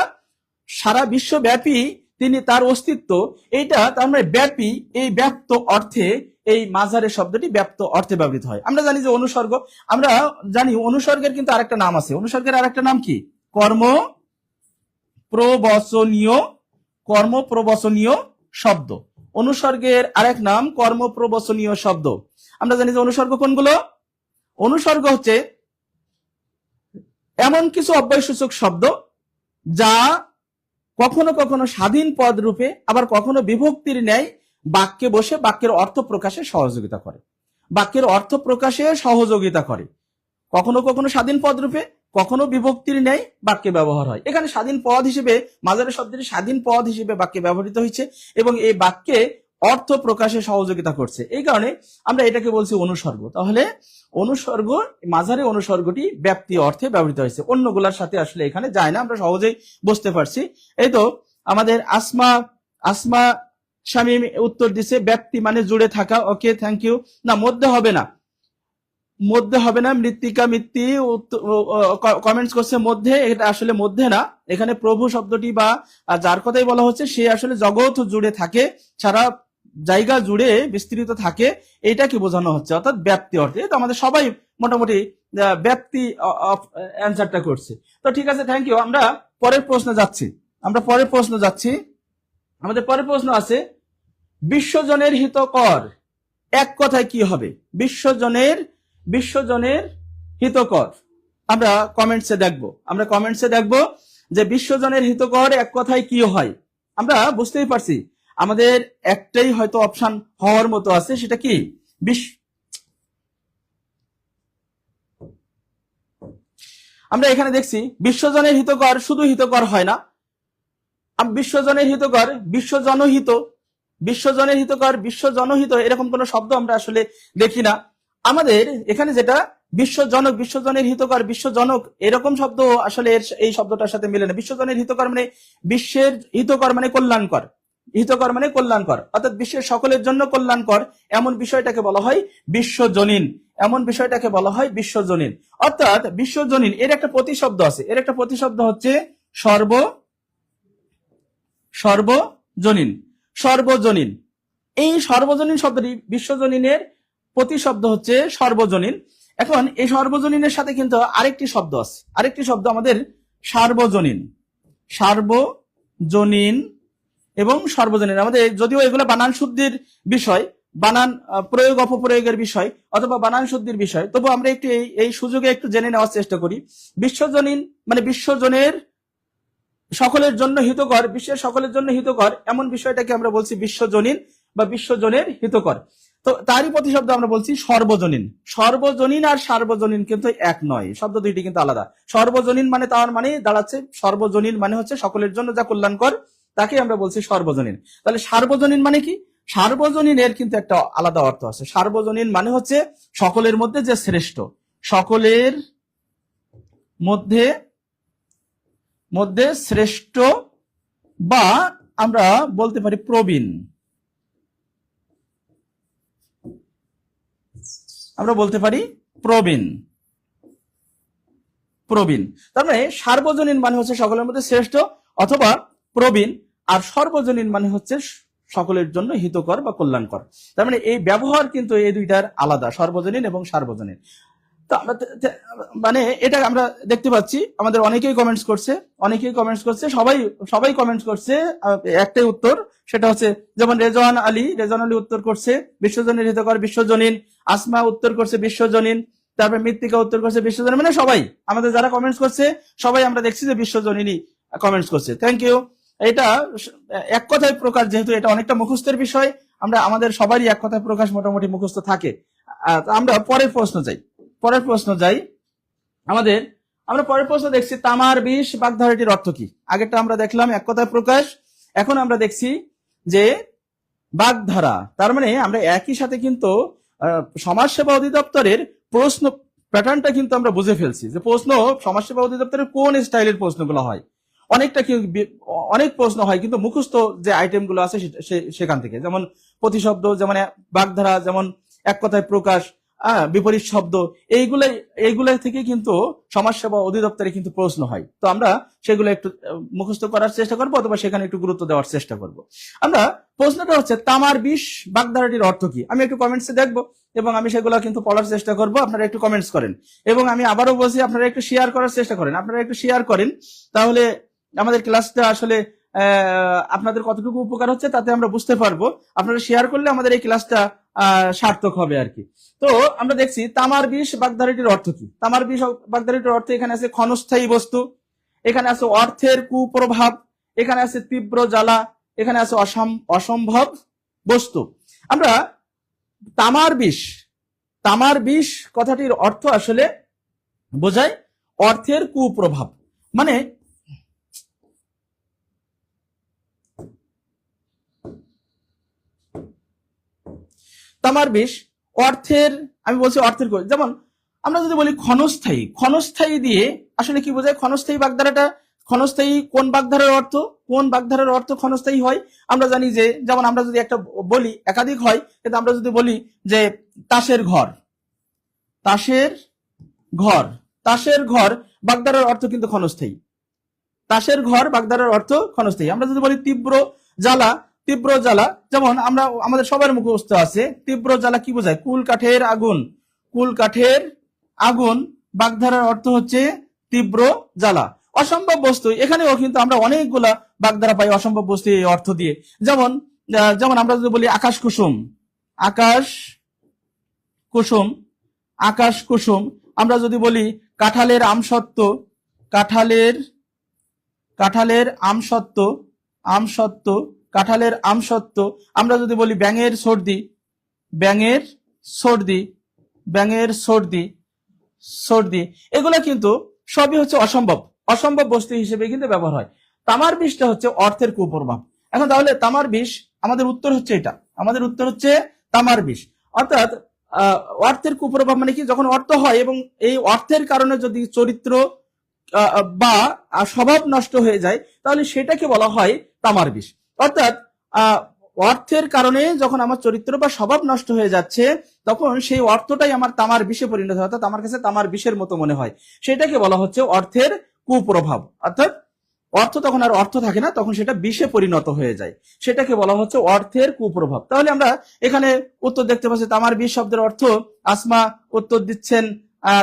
[SPEAKER 1] সারা বিশ্বব্যাপী তিনি, তার অস্তিত্ব, এইটা তার মানে ব্যাপী, এই ব্যাপ্ত অর্থে এই মাঝারে শব্দটি ব্যাপ্ত অর্থে ব্যবহৃত হয়। আমরা জানি যে অনুসর্গ, আমরা জানি অনুসর্গের কিন্তু আরেকটা নাম আছে। অনুসর্গের আরেকটা নাম কি? কর্ম প্রবচনীয়, কর্ম প্রবচনীয় শব্দ। অনুসর্গের আরেক নাম কর্ম প্রবচনীয় শব্দ। আমরা জানি যে অনুসর্গ কোনগুলো? অনুসর্গ হচ্ছে এমন কিছু অব্যয়সূচক শব্দ যা কখনো কখনো স্বাধীন পদ রূপে, আবার কখনো বিভক্তির ন্যায় বাক্যে বসে বাক্যের অর্থ প্রকাশে সহযোগিতা করে, বাক্যের অর্থ প্রকাশে সহযোগিতা করে। কখনো কখনো স্বাধীন পদ রূপে, কখনো বিভক্তির ন্যায় বাক্যে ব্যবহার হয়। এখানে স্বাধীন পদ হিসেবে, মাঝারে শব্দটি স্বাধীন পদ হিসেবে বাক্যে ব্যবহৃত হয়েছে এবং এই বাক্যে অর্থ প্রকাশে সহযোগিতা করছে, এই কারণে আমরা এটাকে বলছি অনুসর্গ। তাহলে অনুসর্গ, মাঝারে অনুসর্গটি ব্যাপ্তি অর্থে ব্যবহৃত হয়েছে, অন্যগুলার সাথে আসলে এখানে যায় না, আমরা সহজেই বুঝতে পারছি। এই তো আমাদের আসমা শামীম উত্তর দিছে ব্যাপ্তি মানে জুড়ে থাকা। ওকে, থ্যাংক ইউ। না, মধ্যে হবে না, মধ্যে হবে না। মৃত্তিকা মিত্তি কমেন্টস করছে মধ্যে, এটা আসলে মধ্যে না, এখানে প্রভু শব্দটি বা যার কথাই বলা হচ্ছে সে আসলে জগৎ জুড়ে থাকে, সারা জায়গা জুড়ে বিস্তৃত থাকে, এইটাকে বোঝানো হচ্ছে, অর্থাৎ ব্যাপ্তি অর্থে। তো আমাদের সবাই মোটামুটি ব্যাপ্তি অ্যান্সারটা করছে। তো ঠিক আছে, থ্যাংক ইউ। আমরা পরের প্রশ্নে যাচ্ছি, আমাদের পরের প্রশ্ন আছে বিশ্বজনের হিতকর এক কথায় কি হবে? বিশ্বজনের হিতকর আমরা কমেন্টসে দেখব যে বিশ্বজনের হিতকর এক কথায় কি হয়। আমরা বুঝতেই পারছি আমাদের একটাই হয়তো অপশন হওয়ার মতো আছে, সেটা কি? আমরা এখানে দেখছি বিশ্বজনের হিতকর শুধু হিতকর হয় না, বিশ্বজনের হিতকর বিশ্বজনের হিতকর এরকম কোন শব্দ আমরা আসলে দেখি না। আমাদের এখানে যেটা বিশ্বজনের হিতকর, বিশ্বজনক এরকম শব্দ আসলে এই শব্দটার সাথে মিলে না। বিশ্বজনের হিতকর মানে বিশ্বের হিতকর মানে কল্যাণকর, অর্থাৎ বিশ্বের সকলের জন্য কল্যাণকর, এমন বিষয়টাকে বলা হয় বিশ্বজনীন, অর্থাৎ বিশ্বজনীন এর একটা প্রতিশব্দ আছে, এর একটা প্রতিশব্দ হচ্ছে সর্বজনীন। এই সর্বজনীন শব্দটি, বিশ্বজনীনের প্রতিশব্দ হচ্ছে সর্বজনীন। এখন এই সর্বজনীনের সাথে কিন্তু আরেকটি শব্দ আছে, আমাদের সার্বজনীন এবং সর্বজনীন। আমাদের যদিও এগুলো বানান শুদ্ধির বিষয়, বানান প্রয়োগ অপপ্রয়োগের বিষয় অথবা বানান শুদ্ধির বিষয়, তবু আমরা একটু এই সুযোগে একটু জেনে নেওয়ার চেষ্টা করি। বিশ্বজনীন মানে বিশ্বজনের সকলের জন্য হিতকর, বিশ্বের সকলের জন্য হিতকর, এমন বিষয়টাকে আমরা বলছি বিশ্বজনীন বা বিশ্বজনের হিতকর। তো তারই প্রতিশব্দ আমরা বলছি সর্বজনীন। আর সার্বজনীন কিন্তু এক নয়, শব্দ দুইটি কিন্তু আলাদা। সর্বজনীন মানে তার মানে দাঁড়াচ্ছে, সর্বজনীন মানে হচ্ছে সকলের জন্য যা কল্যাণকর, তাকে আমরা বলছি সর্বজনীন। তাহলে সার্বজনীন মানে কি? সার্বজনীনের কিন্তু একটা আলাদা অর্থ আছে। সার্বজনীন মানে হচ্ছে সকলের মধ্যে যে শ্রেষ্ঠ, সকলের মধ্যে শ্রেষ্ঠ, বা আমরা বলতে পারি প্রবীণ, প্রবীণ। তার মানে সার্বজনীন মানে হচ্ছে সকলের মধ্যে শ্রেষ্ঠ অথবা প্রবীণ, আর সর্বজনীন মানে হচ্ছে সকলের জন্য হিতকর বা কল্যাণকর। তার মানে এই ব্যবহার কিন্তু এই দুইটার আলাদা, সর্বজনীন এবং সার্বজনীন। তো মানে এটা আমরা দেখতে পাচ্ছি আমাদের অনেকেই কমেন্টস করছে, সবাই কমেন্টস করছে একটাই উত্তর, সেটা হচ্ছে যেমন রেজওয়ান আলী উত্তর করছে বিশ্বজনীন হিতকর, বিশ্বজনীন। আসমা উত্তর করছে বিশ্বজনীন, তারপরে মৃত্তিকা উত্তর করছে বিশ্বজনীন। মানে সবাই আমাদের যারা কমেন্টস করছে সবাই আমরা দেখছি যে বিশ্বজনীনই কমেন্টস করছে। Thank you. এটা এক কথায় প্রকাশ, যেহেতু এটা অনেকটা মুখস্থের বিষয়, আমরা আমাদের সবারই এক কথায় প্রকাশ মোটামুটি মুখস্থ থাকে। আমরা পরের প্রশ্ন যাই আমরা পরের প্রশ্ন দেখছি তামার বিষ বাগধারাটির অর্থ কি। আগেরটা আমরা দেখলাম এক কথায় প্রকাশ, এখন আমরা দেখছি যে বাগধারা, তার মানে আমরা একই সাথে কিন্তু সমাজসেবা অধিদপ্তরের প্রশ্ন প্যাটার্নটা কিন্তু আমরা বুঝে ফেলছি, যে প্রশ্ন সমাজসেবা অধিদপ্তরের কোন স্টাইলের প্রশ্নগুলো হয়। অনেক প্রশ্ন হয় কিন্তু মুখস্থ যে আইটেম গুলো আছে সেখান থেকে, যেমন প্রতিশব্দ, যেমন বাগধারা, যেমন এক কথায় প্রকাশ, বিপরীত শব্দ, এইগুলাই থেকে কিন্তু সমাজসেবা অধিদপ্তরে কিন্তু প্রশ্ন হয়। তো আমরা সেগুলো একটু মুখস্থ করার চেষ্টা করবো, অথবা সেখানে একটু গুরুত্ব দেওয়ার চেষ্টা করব। আমরা প্রশ্নটা হচ্ছে তামার বিষ বাগধারাটির অর্থ কি। আমি একটু কমেন্টসে দেখবো এবং আমি সেগুলো কিন্তু পড়ার চেষ্টা করব, আপনারা একটু কমেন্টস করেন। এবং আমি আবারও বলছি, আপনারা একটু শেয়ার করার চেষ্টা করেন, তাহলে আমাদের ক্লাসটা আসলে আপনাদের কতটুকু উপকার হচ্ছে তাতে আমরা বুঝতে পারবো। আপনারা শেয়ার করলে আমাদের এই ক্লাসটা সার্থক হবে আর কি। তো আমরা দেখছি তামার বিষ বাগধারাটির অর্থ কি। তামার বিষ বাগধারাটির অর্থ, এখানে আছে ক্ষণস্থায়ী বস্তু, এখানে আছে অর্থের কুপ্রভাব, এখানে আছে তীব্র জ্বালা, এখানে আছে অসম্ভব বস্তু। আমরা তামার বিষ কথাটির অর্থ আসলে বোঝায় অর্থের কুপ্রভাব, মানে তামার বিষ অর্থের, আমি বলছি অর্থের, যেমন আমরা যদি বলি ক্ষণস্থায়ী দিয়ে আসলে কি বোঝায়? ক্ষণস্থায়ী কোন বাগধারার অর্থ ক্ষণস্থায়ী হয়? আমরা জানি যে, যেমন আমরা যদি একটা বলি একাধিক হয়, কিন্তু আমরা যদি বলি যে তাসের ঘর বাগধারার অর্থ কিন্তু ক্ষণস্থায়ী। আমরা যদি বলি তীব্র জ্বালা, যেমন আমাদের সবার মুখস্থ আছে তীব্র জ্বালা কি বোঝায়? কুল কাঠের আগুন বাগধারার অর্থ হচ্ছে তীব্র জ্বালা। অসম্ভব বস্তু, এখানেও কিন্তু আমরা অনেকগুলা বাগধারা পাই অসম্ভব বস্তু এই অর্থ দিয়ে। যেমন আমরা যদি বলি আকাশ কুসুম, আমরা যদি বলি কাঁঠালের আমসত্ত্ব, আমরা যদি বলি ব্যাঙের সর্দি, এগুলা কিন্তু সবই হচ্ছে অসম্ভব বস্তু হিসেবে কিন্তু ব্যবহার হয়। তামার বিষটা হচ্ছে অর্থের কুপ্রভাব। এখন তাহলে তামার বিষ, আমাদের উত্তর হচ্ছে তামার বিষ, অর্থাৎ অর্থের কুপ্রভাব মানে কি? যখন অর্থ হয় এবং এই অর্থের কারণে যদি চরিত্র বা স্বভাব নষ্ট হয়ে যায়, তাহলে সেটাকে বলা হয় তামার বিষ। অর্থাৎ অর্থের কারণে যখন আমার চরিত্র বা স্বভাব নষ্ট হয়ে যাচ্ছে, তখন সেই অর্থটাই আমার তামার বিষে পরিণত হয়, অর্থাৎ আমার কাছে তামার বিষের মতো মনে হয়, সেটাকে বলা হচ্ছে অর্থের কুপ্রভাব। অর্থাৎ অর্থ তখন আর অর্থ থাকে না, তখন সেটা বিষে পরিণত হয়ে যায়, সেটাকে বলা হচ্ছে অর্থের কুপ্রভাব। তাহলে আমরা এখানে উত্তর দেখতে পাচ্ছি তামার বিষ শব্দের অর্থ। আসমা উত্তর দিচ্ছেন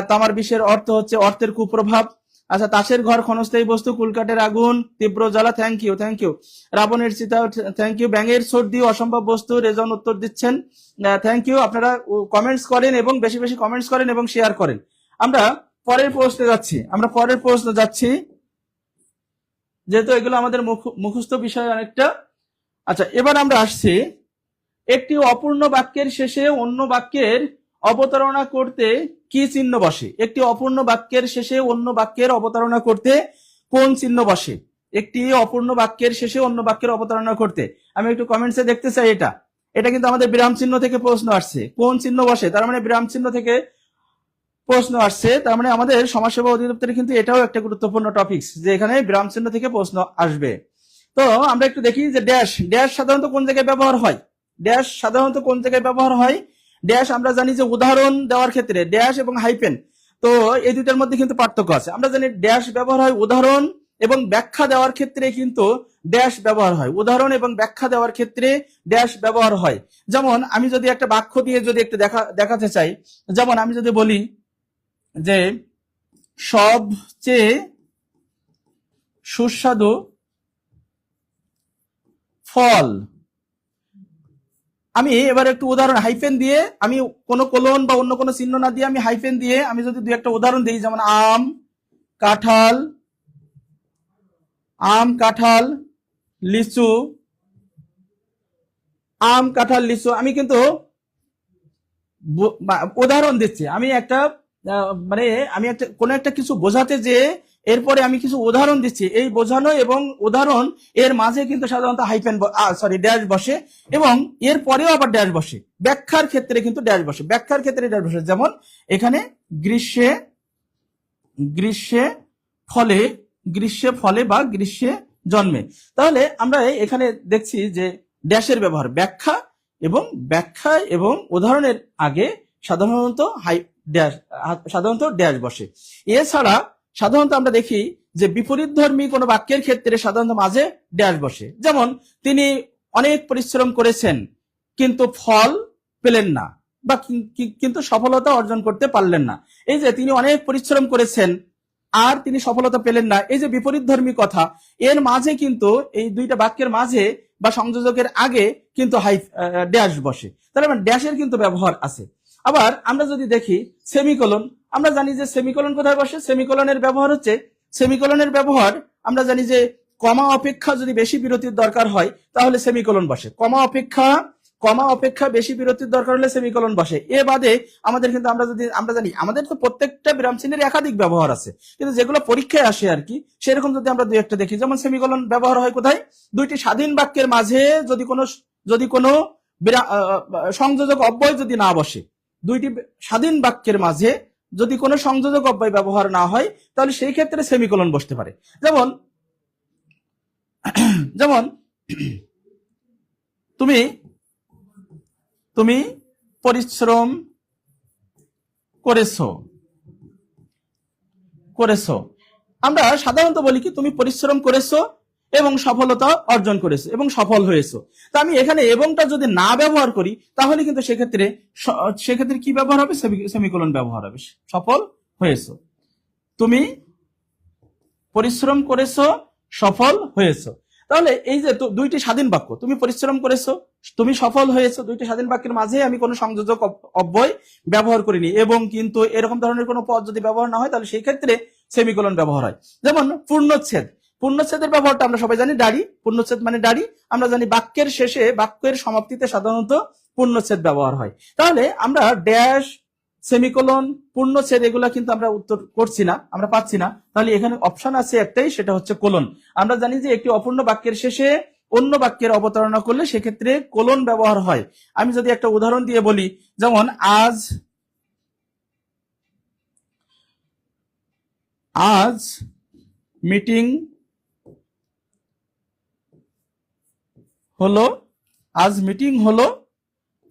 [SPEAKER 1] তামার বিষের অর্থ হচ্ছে অর্থের কুপ্রভাব। আচ্ছা, তাসের ঘর ক্ষণস্থায়ী বস্তু, কুলকাঠের আগুন, তীব্র জ্বালা, থ্যাংক ইউ। রাবণের চিতা, থ্যাংক ইউ। ব্যাঙের সর্দি, অসম্ভব বস্তু, রেজন উত্তর দিচ্ছেন, থ্যাংক ইউ। আপনারা কমেন্টস করেন এবং বেশি বেশি কমেন্টস করেন এবং শেয়ার করেন। আমরা পরের প্রশ্নে যাচ্ছি, যেহেতু এগুলো আমাদের মুখস্থ বিষয় অনেকটা। আচ্ছা, এবার আমরা আসছি একটি অপূর্ণ বাক্যের শেষে অন্য বাক্যের অবতারণা করতে কি চিহ্ন বসে? একটি অপূর্ণ বাক্যের শেষে অন্য বাক্যের অবতারণা করতে কোন চিহ্ন বসে? একটি অপূর্ণ বাক্যের শেষে অন্য বাক্যের অবতারণা করতে, আমি একটু কমেন্টসে দেখতে চাই। এটা কিন্তু আমাদের বিরাম চিহ্ন থেকে প্রশ্ন আসছে। কোন চিহ্ন বসে? তার মানে বিরাম চিহ্ন থেকে প্রশ্ন আসছে, তার মানে আমাদের সমাজসেবা অধিদপ্তরে কিন্তু এটাও একটা গুরুত্বপূর্ণ টপিকস, যে এখানে বিরাম চিহ্ন থেকে প্রশ্ন আসবে। তো আমরা একটু দেখি যে ড্যাশ সাধারণত কোন জায়গায় ব্যবহার হয়। ড্যাশ আমরা জানি যে উদাহরণ দেওয়ার ক্ষেত্রে ড্যাশ এবং হাইফেন, তো এই দুইটার মধ্যে কিন্তু পার্থক্য আছে। আমরা জানি ড্যাশ ব্যবহার হয় উদাহরণ এবং ব্যাখ্যা দেওয়ার ক্ষেত্রে, কিন্তু ড্যাশ ব্যবহার হয় উদাহরণ এবং ব্যাখ্যা দেওয়ার ক্ষেত্রে ড্যাশ ব্যবহার হয়। যেমন আমি যদি একটা বাক্য দিয়ে যদি একটু দেখাতে চাই, যেমন আমি যদি বলি যে সবচেয়ে সুস্বাদু ফল, আমি এবার একটু উদাহরণ হাইফেন দিয়ে, আমি কোনো কোলন বা অন্য কোনো চিহ্ন না দিয়ে আমি হাইফেন দিয়ে আমি যদি দুই একটা উদাহরণ দিই, যেমন আম, কাঁঠাল, লিচু, আম, কাঁঠাল, লিচু। আমি কিন্তু উদাহরণ দিচ্ছি। আমি একটা মানে আমি একটা কোনো একটা কিছু বোঝাতে যে এরপরে আমি কিছু উদাহরণ দিচ্ছি, এই বোঝানো এবং উদাহরণ এর মাঝে কিন্তু সাধারণত হাইফেন ড্যাশ বসে এবং এর পরেও আবার ড্যাশ বসে। ব্যাখ্যার ক্ষেত্রে কিন্তু ড্যাশ বসে, ব্যাখ্যার ক্ষেত্রে ড্যাশ বসে। যেমন এখানে গ্রীষ্মে, গ্রীষ্মে ফলে, গ্রীষ্মে ফলে বা গ্রীষ্মে জন্মে। তাহলে আমরা এখানে দেখছি যে ড্যাশের ব্যবহার ব্যাখ্যা এবং উদাহরণের আগে সাধারণত ড্যাশ বসে। এছাড়া সাধারণত আমরা দেখি যে বিপরীতধর্মী কোনো বাক্যের ক্ষেত্রে সাধারণত মাঝে ড্যাশ বসে। যেমন তিনি অনেক পরিশ্রম করেছেন কিন্তু ফল পেলেন না, বা কিন্তু সফলতা অর্জন করতে পারলেন না। এই যে তিনি অনেক পরিশ্রম করেছেন আর তিনি সফলতা পেলেন না, এই যে বিপরীতধর্মী কথা, এর মাঝে কিন্তু এই দুইটা বাক্যের মাঝে বা সংযোজকের আগে কিন্তু ড্যাশ বসে। তাহলে ড্যাশের কিন্তু ব্যবহার আছে। আবার আমরা যদি দেখি সেমিকোলন, আমরা জানি যে সেমিকোলন কোথায় বসে। সেমিকোলনের ব্যবহার হচ্ছে, সেমিকোলনের ব্যবহার আমরা জানি যে কমা অপেক্ষা যদি বেশি বিরতির দরকার হয় তাহলে সেমিকোলন বসে। কমা অপেক্ষা বেশি বিরতির দরকার হলে সেমিকোলন বসে। এ বাদে আমাদের কিন্তু আমরা জানি আমাদের তো প্রত্যেকটা বিরাম চিহ্নের একাধিক ব্যবহার আছে, কিন্তু যেগুলো পরীক্ষায় আসে আর কি, সেরকম যদি আমরা দুই একটা দেখি, যেমন সেমিকোলন ব্যবহার হয় কোথায়? দুইটি স্বাধীন বাক্যের মাঝে যদি কোনো সংযোজক অব্যয় যদি না বসে, দুইটি স্বাধীন বাক্যের মাঝে যদি কোনো সংযোজক অব্যয় ব্যবহার না হয় তাহলে সেই ক্ষেত্রে সেমিকোলন বসতে পারে। যেমন যেমন তুমি পরিশ্রম করেছো। আমরা সাধারণত বলি কি, তুমি পরিশ্রম করেছো এবং সফলতা অর্জন করেছো এবং সফল হয়েছো। তো আমি এখানে এবংটা যদি না ব্যবহার করি তাহলে কিন্তু সেক্ষেত্রে কি ব্যবহার হবে? সেমিকোলন ব্যবহার হবে। সফল হয়েছো, তুমি পরিশ্রম করেছো, সফল হয়েছো। তাহলে এই যে দুইটি স্বাধীন বাক্য, তুমি পরিশ্রম করেছো, তুমি সফল হয়েছো, দুইটি স্বাধীন বাক্যের মাঝে আমি কোনো সংযোজক অব্যয় ব্যবহার করিনি এবং কিন্তু এরকম ধরনের কোনো পদ যদি ব্যবহার না হয় তাহলে সেই ক্ষেত্রে সেমিকোলন ব্যবহার হয়। যেমন পূর্ণচ্ছেদের ব্যবহারটা আমরা সবাই জানি, দাড়ি। পূর্ণচ্ছেদ মানে দাড়ি। আমরা জানি বাক্যের শেষে, বাক্যের সমাপ্তিতে সাধারণত পূর্ণচ্ছেদ ব্যবহার হয়। তাহলে আমরা ড্যাশ, সেমিকোলন, পূর্ণচ্ছেদ এগুলা কিন্তু আমরা উত্তর করছি না, আমরা পাচ্ছি না। তাহলে এখানে অপশন আছে একটাই, সেটা হচ্ছে কোলন। আমরা জানি যে একটি অপূর্ণ বাক্যের শেষে অন্য বাক্যের অবতারণা করলে সেক্ষেত্রে কোলন ব্যবহার হয়। আমি যদি একটা উদাহরণ দিয়ে বলি, যেমন আজ মিটিং হলো,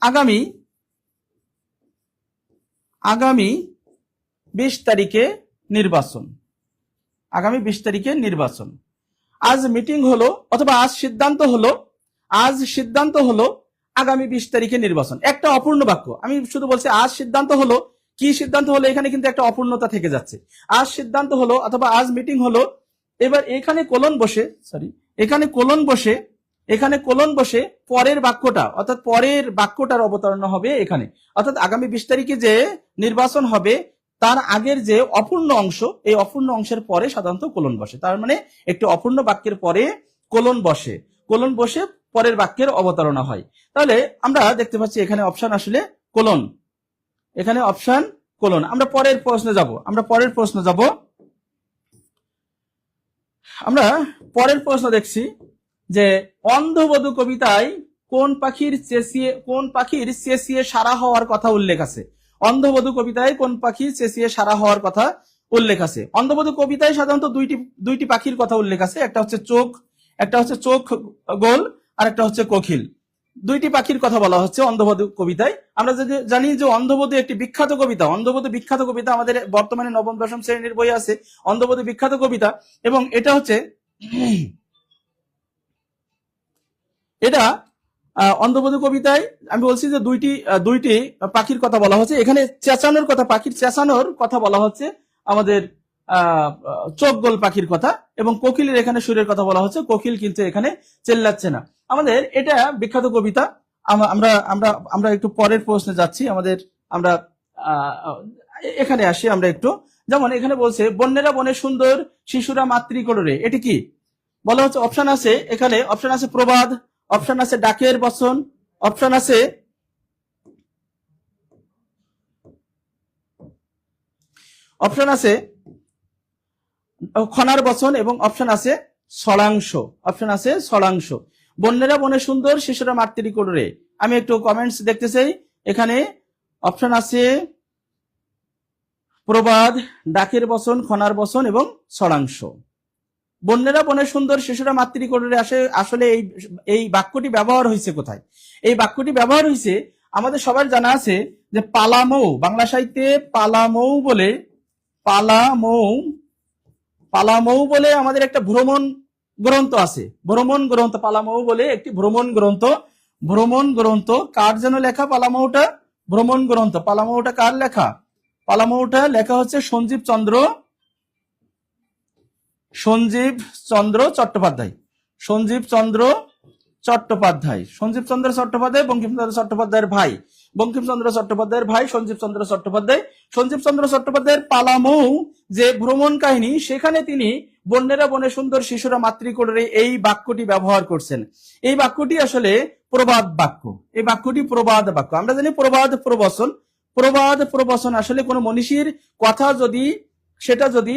[SPEAKER 1] আগামী 20 তারিখে নির্বাচন। আজ মিটিং হলো অথবা আজ সিদ্ধান্ত হলো আগামী 20 তারিখে নির্বাচন। একটা অপূর্ণ বাক্য, আমি শুধু বলছি আজ সিদ্ধান্ত হলো। কি সিদ্ধান্ত হলো? এখানে কিন্তু একটা অপূর্ণতা থেকে যাচ্ছে। আজ সিদ্ধান্ত হলো অথবা আজ মিটিং হলো। এবার এখানে কোলন বসে পরের বাক্যটা, অর্থাৎ পরের বাক্যটার অবতারণা হবে এখানে। অর্থাৎ আগামী 20 তারিখে যে নির্বাচন হবে তার আগের যে অপূর্ণ অংশ, এই অপূর্ণ অংশের পরে সাধারণত কোলন বসে। তার মানে একটি অপূর্ণ বাক্যের পরে কোলন বসে পরের বাক্যের অবতারণা হয়। তাহলে আমরা দেখতে পাচ্ছি এখানে অপশন আসলে কোলন, এখানে অপশন কোলন। আমরা পরের প্রশ্নে যাব। আমরা পরের প্রশ্ন দেখছি যে অন্ধবধূ কবিতায় কোন পাখির চেঁচিয়ে সারা হওয়ার কথা উল্লেখ আছে? অন্ধবধূ কবিতায় কোন পাখির চেঁচিয়ে সারা হওয়ার কথা উল্লেখ আছে? অন্ধবধূ কবিতায় সাধারণত দুইটি পাখির কথা উল্লেখ আছে। একটা হচ্ছে চোখ গোল আর একটা হচ্ছে কোকিল। দুইটি পাখির কথা বলা হচ্ছে অন্ধবধূ কবিতায়। আমরা যদি জানি যে অন্ধবধূ একটি বিখ্যাত কবিতা, আমাদের বর্তমানে নবম দশম শ্রেণীর বই আছে অন্ধবধূ বিখ্যাত কবিতা, এবং এটা অন্ধবধূ কবিতায় আমি বলছি যে দুইটি পাখির কথা বলা হচ্ছে। এখানে পাখির চেঁচানোর কথা বলা হচ্ছে আমাদের চোখ গোল পাখির কথা, এবং কোকিলের এখানে সুরের কথা বলা হচ্ছে। কোকিল কিন্তু এখানে চেল্লাচ্ছে না। আমাদের এটা বিখ্যাত কবিতা। আমরা একটু পরের প্রশ্নে যাচ্ছি। আমরা এখানে আসি আমরা একটু। যেমন এখানে বলছে বন্যেরা বনে সুন্দর, শিশুরা মাতৃকোলে। এটি কি? বলা হচ্ছে অপশন আছে, এখানে অপশন আছে প্রবাদ, অপশন আছে ডাকের বচন, অপশন আছে খনার বচন এবং অপশন আছে ছড়াংশ। অপশন আছে ছড়াংশ। বন্যেরা বনে সুন্দর, শিশুরা মাতৃ কোটরে। আমি একটু কমেন্টস দেখতে চাই। এখানে অপশন আছে প্রবাদ, ডাকের বচন, খনার বচন এবং ছড়াংশ। বন্যেরা বনে সুন্দর, শিশুরা মাতৃ কোটরে আসলে এই বাক্যটি ব্যবহার হয়েছে কোথায়? এই বাক্যটি ব্যবহার হয়েছে, আমাদের সবার জানা আছে যে পালামৌ, বাংলা সাহিত্যে পালামৌ বলে আমাদের একটা ভ্রমণ গ্রন্থ আছে। ভ্রমণ গ্রন্থ, পালামৌ বলে একটি ভ্রমণ গ্রন্থ। ভ্রমণ গ্রন্থ কার যেন লেখা? পালামৌটা ভ্রমণ গ্রন্থ। পালামৌটা কার লেখা? পালামৌটা লেখা হচ্ছে সঞ্জীব চন্দ্র চট্টোপাধ্যায়। সঞ্জীব চন্দ্র চট্টোপাধ্যায় বঙ্কিমচন্দ্র চট্টোপাধ্যায়ের ভাই। বঙ্কিমচন্দ্র চট্টোপাধ্যায়ের ভাই সঞ্জীব চন্দ্র চট্টোপাধ্যায়। সঞ্জীব চন্দ্র চট্টোপাধ্যায়ের পালামৌ যে ভ্রমণ কাহিনী, সেখানে তিনি বন্যেরা বনে সুন্দর, শিশুরা মাতৃকোটরে এই বাক্যটি ব্যবহার করছেন। এই বাক্যটি আসলে প্রবাদ বাক্য। এই বাক্যটি প্রবাদ বাক্য। আমরা জানি প্রবাদ প্রবচন আসলে কোন মনীষীর কথা যদি, সেটা যদি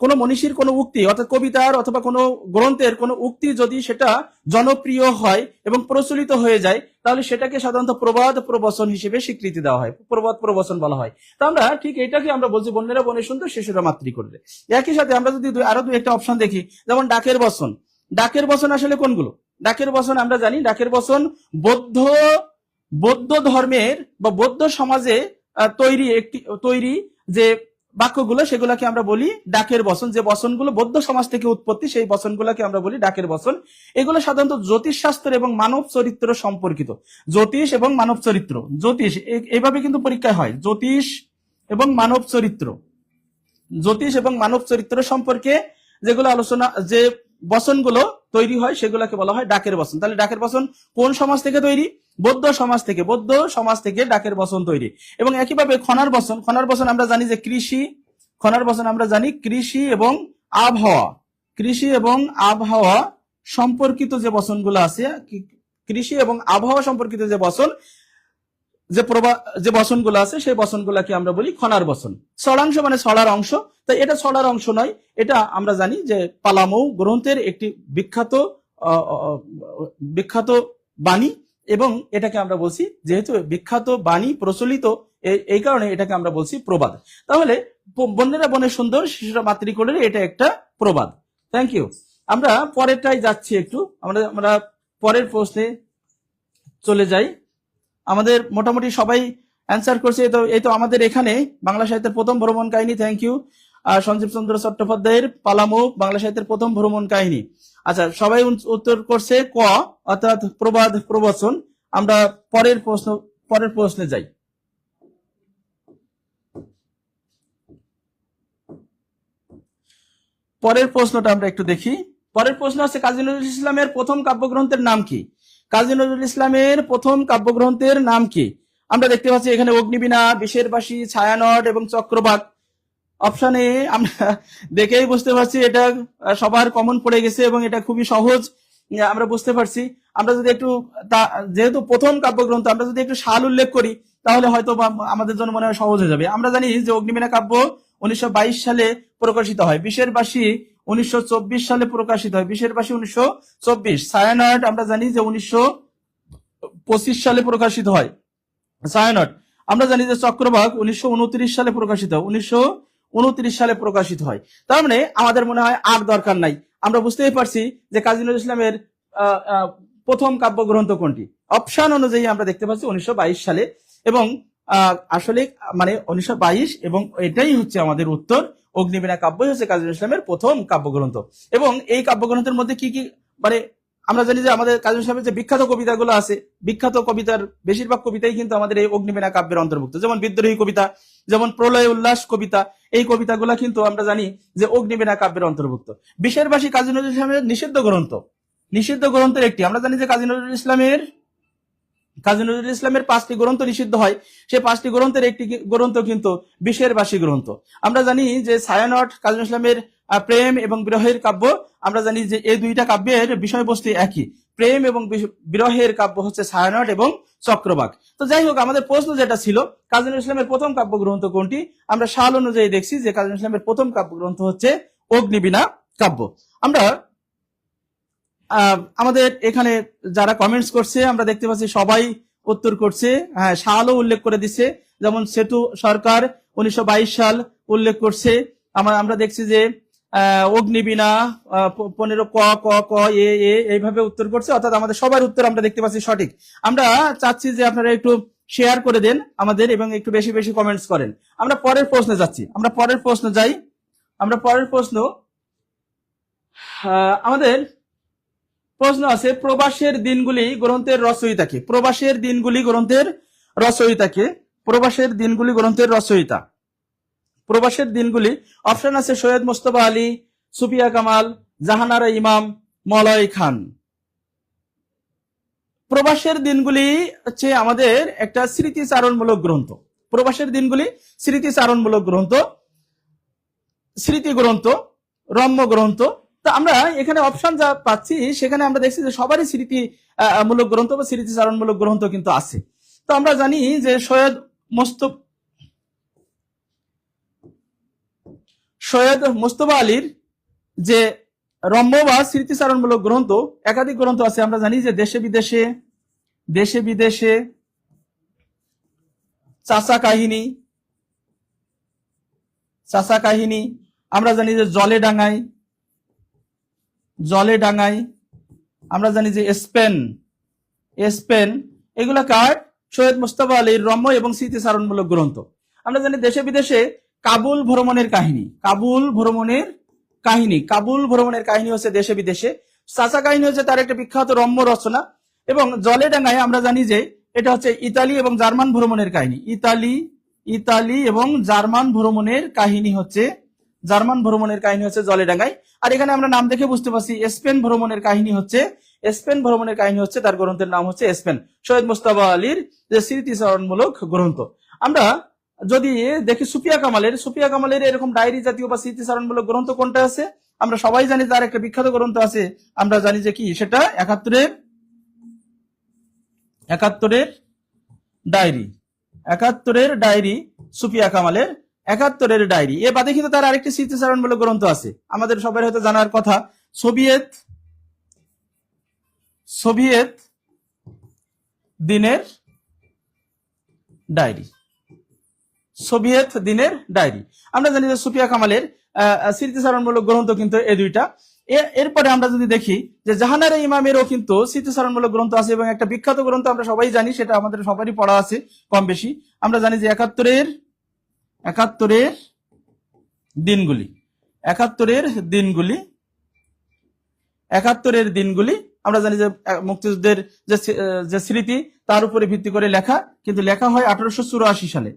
[SPEAKER 1] কোন মনীষীর কোন উক্তি, অর্থাৎ কবিতার অথবা কোন গ্রন্থের কোন উক্তি যদি সেটা জনপ্রিয় হয় এবং প্রচলিত হয়ে যায়, তাহলে সেটাকে সাধারণত প্রবাদ প্রবচন হিসেবে স্বীকৃতি দেওয়া হয়, প্রবাদ প্রবচন বলা হয়। তো আমরা ঠিক এটাকে আমরা বলছি বন্যেরা বনে সুন্দর, শিশুরা মাতৃ কোটরে। একই সাথে আমরা যদি আরো দুই একটা অপশন দেখি, যেমন ডাকের বচন। ডাকের বচন আসলে কোনগুলো? ডাকের বচন আমরা জানি, ডাকের বচন বৌদ্ধ ধর্মের বা বৌদ্ধ সমাজে তৈরি যে বাক্যগুলো, সেগুলোকে আমরা বলি ডাকের বচন। যে বচনগুলো বৌদ্ধ সমাজ থেকে উৎপত্তি, সেই বচনগুলোকে আমরা বলি ডাকের বচন। এগুলো সাধারণত জ্যোতিষ শাস্ত্র এবং মানব চরিত্র সম্পর্কিত। জ্যোতিষ এবং মানব চরিত্র, জ্যোতিষ এইভাবে কিন্তু পরীক্ষায় হয়, জ্যোতিষ এবং মানব চরিত্র সম্পর্কে যেগুলো আলোচনা, যে বচনগুলো তৈরি হয়, সেগুলোকে বলা হয় ডাকের বচন। তাহলে ডাকের বচন কোন সমাজ থেকে তৈরি? বৌদ্ধ সমাজ থেকে ডাকের বচন তৈরি। এবং একইভাবে খনার বচন আমরা জানি যে কৃষি এবং আবহাওয়া সম্পর্কিত যে বচনগুলো আছে, কৃষি এবং আবহাওয়া সম্পর্কিত যে বচন, যে বচনগুলো আছে, সেই বচনগুলোকে আমরা বলি খনার বচন। ছড়াংশ মানে ছড়ার অংশ। তাই এটা ছড়ার অংশ নয়, এটা আমরা জানি যে পালামৌ গ্রন্থের একটি বিখ্যাত বাণী, এবং এটাকে আমরা বলছি, যেহেতু বিখ্যাত বাণী প্রচলিত, এই কারণে এটাকে আমরা বলছি প্রবাদ। তাহলে বন্যেরা বনে সুন্দর, শিশুরা মাতৃ কোটরে, এটা একটা প্রবাদ। Thank you. আমরা পরেরটাই যাচ্ছি একটু, আমরা পরের প্রশ্নে চলে যাই। আমাদের মোটামুটি সবাই অ্যান্সার করছে। এই তো আমাদের এখানে বাংলা সাহিত্যের প্রথম ভ্রমণ কাহিনী। Thank you. সঞ্জীব চন্দ্র চট্টোপাধ্যায়ের পালামৌ বাংলা সাহিত্যের প্রথম ভ্রমণ কাহিনী। আচ্ছা, সবাই উত্তর করছে ক, অর্থাৎ প্রবাদ প্রবচন। আমরা পরের প্রশ্নে যাই। পরের প্রশ্নটা আমরা একটু দেখি। পরের প্রশ্ন আছে, কাজী নজরুল ইসলামের প্রথম কাব্যগ্রন্থের নাম কি? কাজী নজরুল ইসলামের প্রথম কাব্যগ্রন্থের নাম কি? আমরা দেখতে পাচ্ছি এখানে অগ্নিবীণা, বিষের বাসী, ছায়ানট এবং চক্রবাক। অপশনে আমরা দেখেই বুঝতে পারছি এটা সবার কমন পড়ে গেছে এবং এটা খুবই সহজ, আমরা বুঝতে পারছি। আমরা যদি একটু, যেহেতু প্রথম কাব্যগ্রন্থ, আমরা যদি একটু সাল উল্লেখ করি, তাহলে হয়তো আমাদের জন্য মনে হয় সহজ হয়ে যাবে। আমরা জানি যে অগ্নিবীণা কাব্য 1922 সালে প্রকাশিত হয়। বিষের বাসী 1924 সালে প্রকাশিত হয়। বিষের বাসী 1924। ছায়ানট আমরা জানি যে 1925 সালে প্রকাশিত হয়। ছায়ানট আমরা জানি যে চক্রবাক 1929 সালে প্রকাশিত হয়। 1929 সালে প্রকাশিত হয়। তার মানে আমাদের মনে হয় আর দরকার নাই, আমরা বুঝতেই পারছি যে কাজী নজরুল ইসলামের প্রথম কাব্যগ্রন্থ কোনটি। অপশন অনুযায়ী আমরা দেখতে পাচ্ছি 1922 সালে, এবং আসলে মানে 1922, এবং এটাই হচ্ছে আমাদের উত্তর। অগ্নিবীণা কাব্যই হচ্ছে কাজী নজরুল ইসলামের প্রথম কাব্যগ্রন্থ। এবং এই কাব্যগ্রন্থের মধ্যে কি কি, মানে আমরা জানি যে আমাদের কাজী নজরুল ইসলামের যে বিখ্যাত কবিতাগুলো আছে, বিখ্যাত কবিতার বেশিরভাগ কবিতাই কিন্তু আমাদের এই অগ্নিবীণা কাব্যের অন্তর্ভুক্ত। যেমন বিদ্রোহী কবিতা, যেমন প্রলয় উল্লাস কবিতা, এই কবিতাগুলো কিন্তু আমরা জানি যে অগ্নিবীণা কাব্যের অন্তর্ভুক্ত। বিষের বাসী কাজী নজরুল ইসলামের নিষিদ্ধ গ্রন্থের একটি। আমরা জানি যে কাজী নজরুল ইসলামের 5টি গ্রন্থ নিষিদ্ধ হয়। সেই 5টি গ্রন্থের একটি গ্রন্থ কিন্তু বিষের বাসী গ্রন্থ। আমরা জানি যে ছায়ানট কাজী নজরুল ইসলামের প্রেম এবং বিরহের কাব্য। আমরা জানি যে এই দুইটা কাব্যের বিষয়বস্তু একই, প্রেম এবং বিরহের কাব্য হচ্ছে ছায়ানট এবং চক্রবাক। তো যাই হোক, আমাদের প্রশ্ন যেটা ছিল কাজী নজরুল ইসলামের প্রথম কাব্যগ্রন্থ কোনটি, আমরা সাল অনুযায়ী দেখছি যে কাজী নজরুল ইসলামের প্রথম কাব্যগ্রন্থ হচ্ছে অগ্নিবীণা কাব্য। আমরা আমাদের এখানে যারা কমেন্টস করছে আমরা দেখতে পাচ্ছি সবাই উত্তর করছে, হ্যাঁ সালও উল্লেখ করে দিচ্ছে, যেমন সেতু সরকার 1922 সাল উল্লেখ করছে। আমরা দেখছি যে অগ্নিবীণা 15 ক ক ক এ এ এইভাবে উত্তর করছে, অর্থাৎ আমাদের সবার উত্তর আমরা দেখতে পাচ্ছি সঠিক। আমরা চাচ্ছি যে আপনারা একটু শেয়ার করে দেন আমাদের এবং একটু বেশি বেশি কমেন্টস করেন। আমরা পরের প্রশ্নে যাচ্ছি, আমরা পরের প্রশ্ন যাই। আমরা পরের প্রশ্ন, আমাদের প্রশ্ন আছে প্রবাসের দিনগুলি গ্রন্থের রচয়িতাকে। প্রবাসের দিনগুলি গ্রন্থের রচয়িতাকে, প্রবাসের দিনগুলি গ্রন্থের রচয়িতা। প্রবাসের দিনগুলি অপশন আছে সৈয়দ মোস্তফা আলী, সুফিয়া কামাল, জাহানারা ইমাম, মলয় খান। প্রবাসের দিনগুলি হচ্ছে আমাদের একটা স্মৃতিচারণমূলক গ্রন্থ। প্রবাসের দিনগুলি স্মৃতিচারণমূলক গ্রন্থ, স্মৃতি গ্রন্থ, রম্য গ্রন্থ। তো আমরা এখানে অপশন যা পাচ্ছি সেখানে আমরা দেখছি যে সবারই স্মৃতি মূলক গ্রন্থ বা স্মৃতিচারণমূলক গ্রন্থ কিন্তু আছে। তো আমরা জানি যে সৈয়দ মোস্তফা আলীর যে রম্য বা স্মৃতিচারণমূলক গ্রন্থ একাধিক গ্রন্থ আছে। আমরা জানি যে দেশে বিদেশে চাচা কাহিনী, আমরা জানি যে জলে ডাঙায়, আমরা জানি যে স্পেন, এগুলা কার? সৈয়দ মুস্তফা আলীর রম্য এবং স্মৃতিচারণমূলক গ্রন্থ। আমরা জানি দেশে বিদেশে কাবুল ভ্রমণের কাহিনী হচ্ছে দেশে বিদেশে। চাচা কাহিনী হচ্ছে তার একটা বিখ্যাত রম্য রচনা। এবং জলে ডাঙায় আমরা জানি যে এটা হচ্ছে ইতালি এবং জার্মান ভ্রমণের কাহিনী। ইতালি এবং জার্মান ভ্রমণের কাহিনী হচ্ছে জলে ডাঙায়। আর এখানে আমরা নাম দেখে বুঝতে পারছি স্পেন ভ্রমণের কাহিনী হচ্ছে তার গ্রন্থের নাম হচ্ছে স্পেন, সৈয়দ মুস্তফা আলীর যে স্মৃতিচারণমূলক গ্রন্থ। আমরা যদি দেখি সুফিয়া কামালের এরকম ডায়েরি জাতীয় বা স্মৃতিচারণমূলক গ্রন্থ কোনটা আছে, আমরা সবাই জানি তার একটা বিখ্যাত গ্রন্থ আছে, আমরা জানি যে কি সেটা 71-এর ডায়েরি, সুফিয়া কামালের 71-এর ডায়েরি। এ বাদে কিন্তু তার আরেকটি স্মৃতিচারণমূলক গ্রন্থ আছে, আমাদের সবাই হয়তো জানার কথা, সোভিয়েত দিনের ডায়েরি। আমরা জানি যে সুফিয়া কামালের স্মৃতিচারণমূলক গ্রন্থ কিন্তু এই দুইটা। এরপরে আমরা যদি দেখি যে জাহানারা ইমামেরও কিন্তু স্মৃতিচারণমূলক গ্রন্থ আছে এবং একটা বিখ্যাত গ্রন্থ আমরা সবাই জানি, সেটা আমাদের সবারই পড়া আছে কম বেশি। আমরা জানি যে 71-এর দিনগুলি আমরা জানি যে মুক্তিযুদ্ধের যে স্মৃতি তার উপরে ভিত্তি করে লেখা, কিন্তু লেখা হয় 1884 সালে,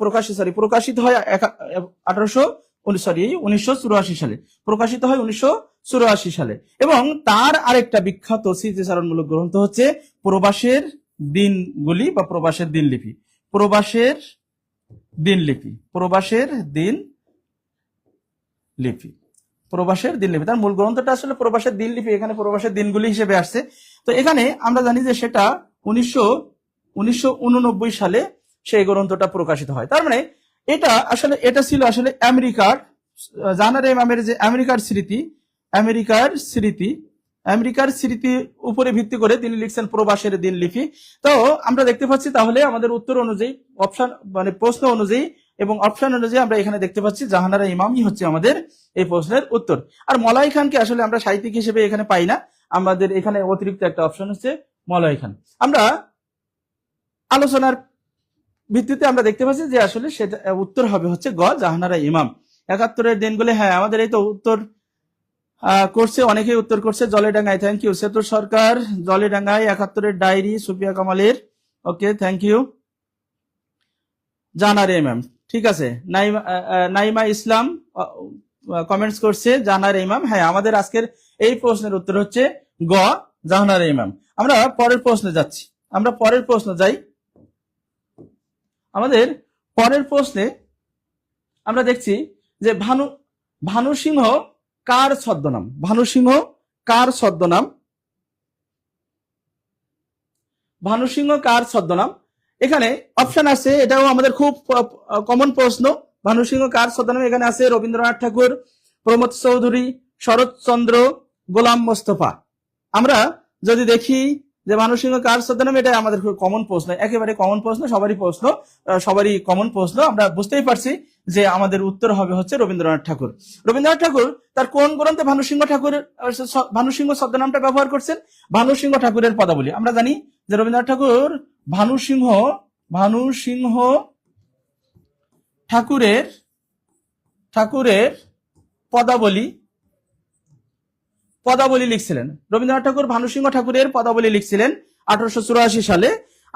[SPEAKER 1] প্রকাশিত হয় 1984 সালে, প্রকাশিত হয় 1984 সালে। এবং তার আরেকটা বিখ্যাত স্মৃতিচারণমূলক গ্রন্থ হচ্ছে প্রবাসের দিনগুলি বা প্রবাসের দিনলিপি। তার মূল গ্রন্থটা আসলে প্রবাসের দিনলিপি, এখানে প্রবাসের দিনগুলি হিসেবে আসছে। তো এখানে আমরা জানি যে সেটা 1989 সালে সেই গ্রন্থটা প্রকাশিত হয়। তার মানে এটা ছিল আসলে আমেরিকার জাহানারা ইমামের যে আমেরিকার স্মৃতি উপরে ভিত্তি করে তিনি লিখছেন প্রবাসের দিনলিপি। তো আমরা দেখতে পাচ্ছি তাহলে আমাদের উত্তর অনুযায়ী প্রশ্ন অনুযায়ী এবং অপশন অনুযায়ী আমরা এখানে দেখতে পাচ্ছি জাহানারা ইমামই হচ্ছে আমাদের এই প্রশ্নের উত্তর। আর মলয় খানকে আসলে আমরা সাহিত্যিক হিসেবে এখানে পাই না, আমাদের এখানে অতিরিক্ত একটা অপশন হচ্ছে মলয় খান। আমরা আলোচনার ভিত্তিতে আমরা দেখতে পাচ্ছি যে আসলে সেটা উত্তর হবে হচ্ছে গ, জাহানারা ইমাম। 71-এর দিনগুলি, হ্যাঁ আমাদের এই তো উত্তর করছে, অনেকেই উত্তর করছে জলে ডাঙায়, থ্যাংক ইউ। সেতু সরকার জলে ডাঙায়, 71-এর ডায়েরি, সুফিয়া কামালের, ওকে থ্যাংক ইউ। জাহানারা ইমাম, ঠিক আছে। নাইমা ইসলাম কমেন্টস করছে জাহানারা ইমাম, হ্যাঁ আমাদের আজকের এই প্রশ্নের উত্তর হচ্ছে গ, জাহানারা ইমাম। আমরা পরের প্রশ্নে যাচ্ছি, আমাদের পরের প্রশ্নে আমরা দেখছি যে ভানু সিংহ কার ছদ্মনাম? ভানু সিংহ কার ছদ্মনাম? ভানু সিংহ কার ছদ্মনাম? এখানে অপশন আছে, এটাও আমাদের খুব কমন প্রশ্ন। ভানু সিংহ কার ছদ্মনাম? এখানে আছে রবীন্দ্রনাথ ঠাকুর, প্রমোদ চৌধুরী, শরৎচন্দ্র, গোলাম মোস্তফা। আমরা যদি দেখি যে ভানু সিংহ কার ছদ্মনাম, এটা আমাদের খুব কমন প্রশ্ন, একেবারে কমন প্রশ্ন, সবারই কমন প্রশ্ন। আমরা বুঝতেই পারছি যে আমাদের উত্তর হবে হচ্ছে রবীন্দ্রনাথ ঠাকুর। রবীন্দ্রনাথ ঠাকুর তার কোন গ্রন্থে ভানু সিংহ ছদ্মনামটা ব্যবহার করছেন? ভানু সিংহ ঠাকুরের পদাবলী। আমরা জানি যে রবীন্দ্রনাথ ঠাকুর ভানু সিংহ ঠাকুরের পদাবলী লিখছিলেন। রবীন্দ্রনাথ ঠাকুর ভানু সিংহ ঠাকুরের পদাবলী লিখছিলেন 1884 সালে।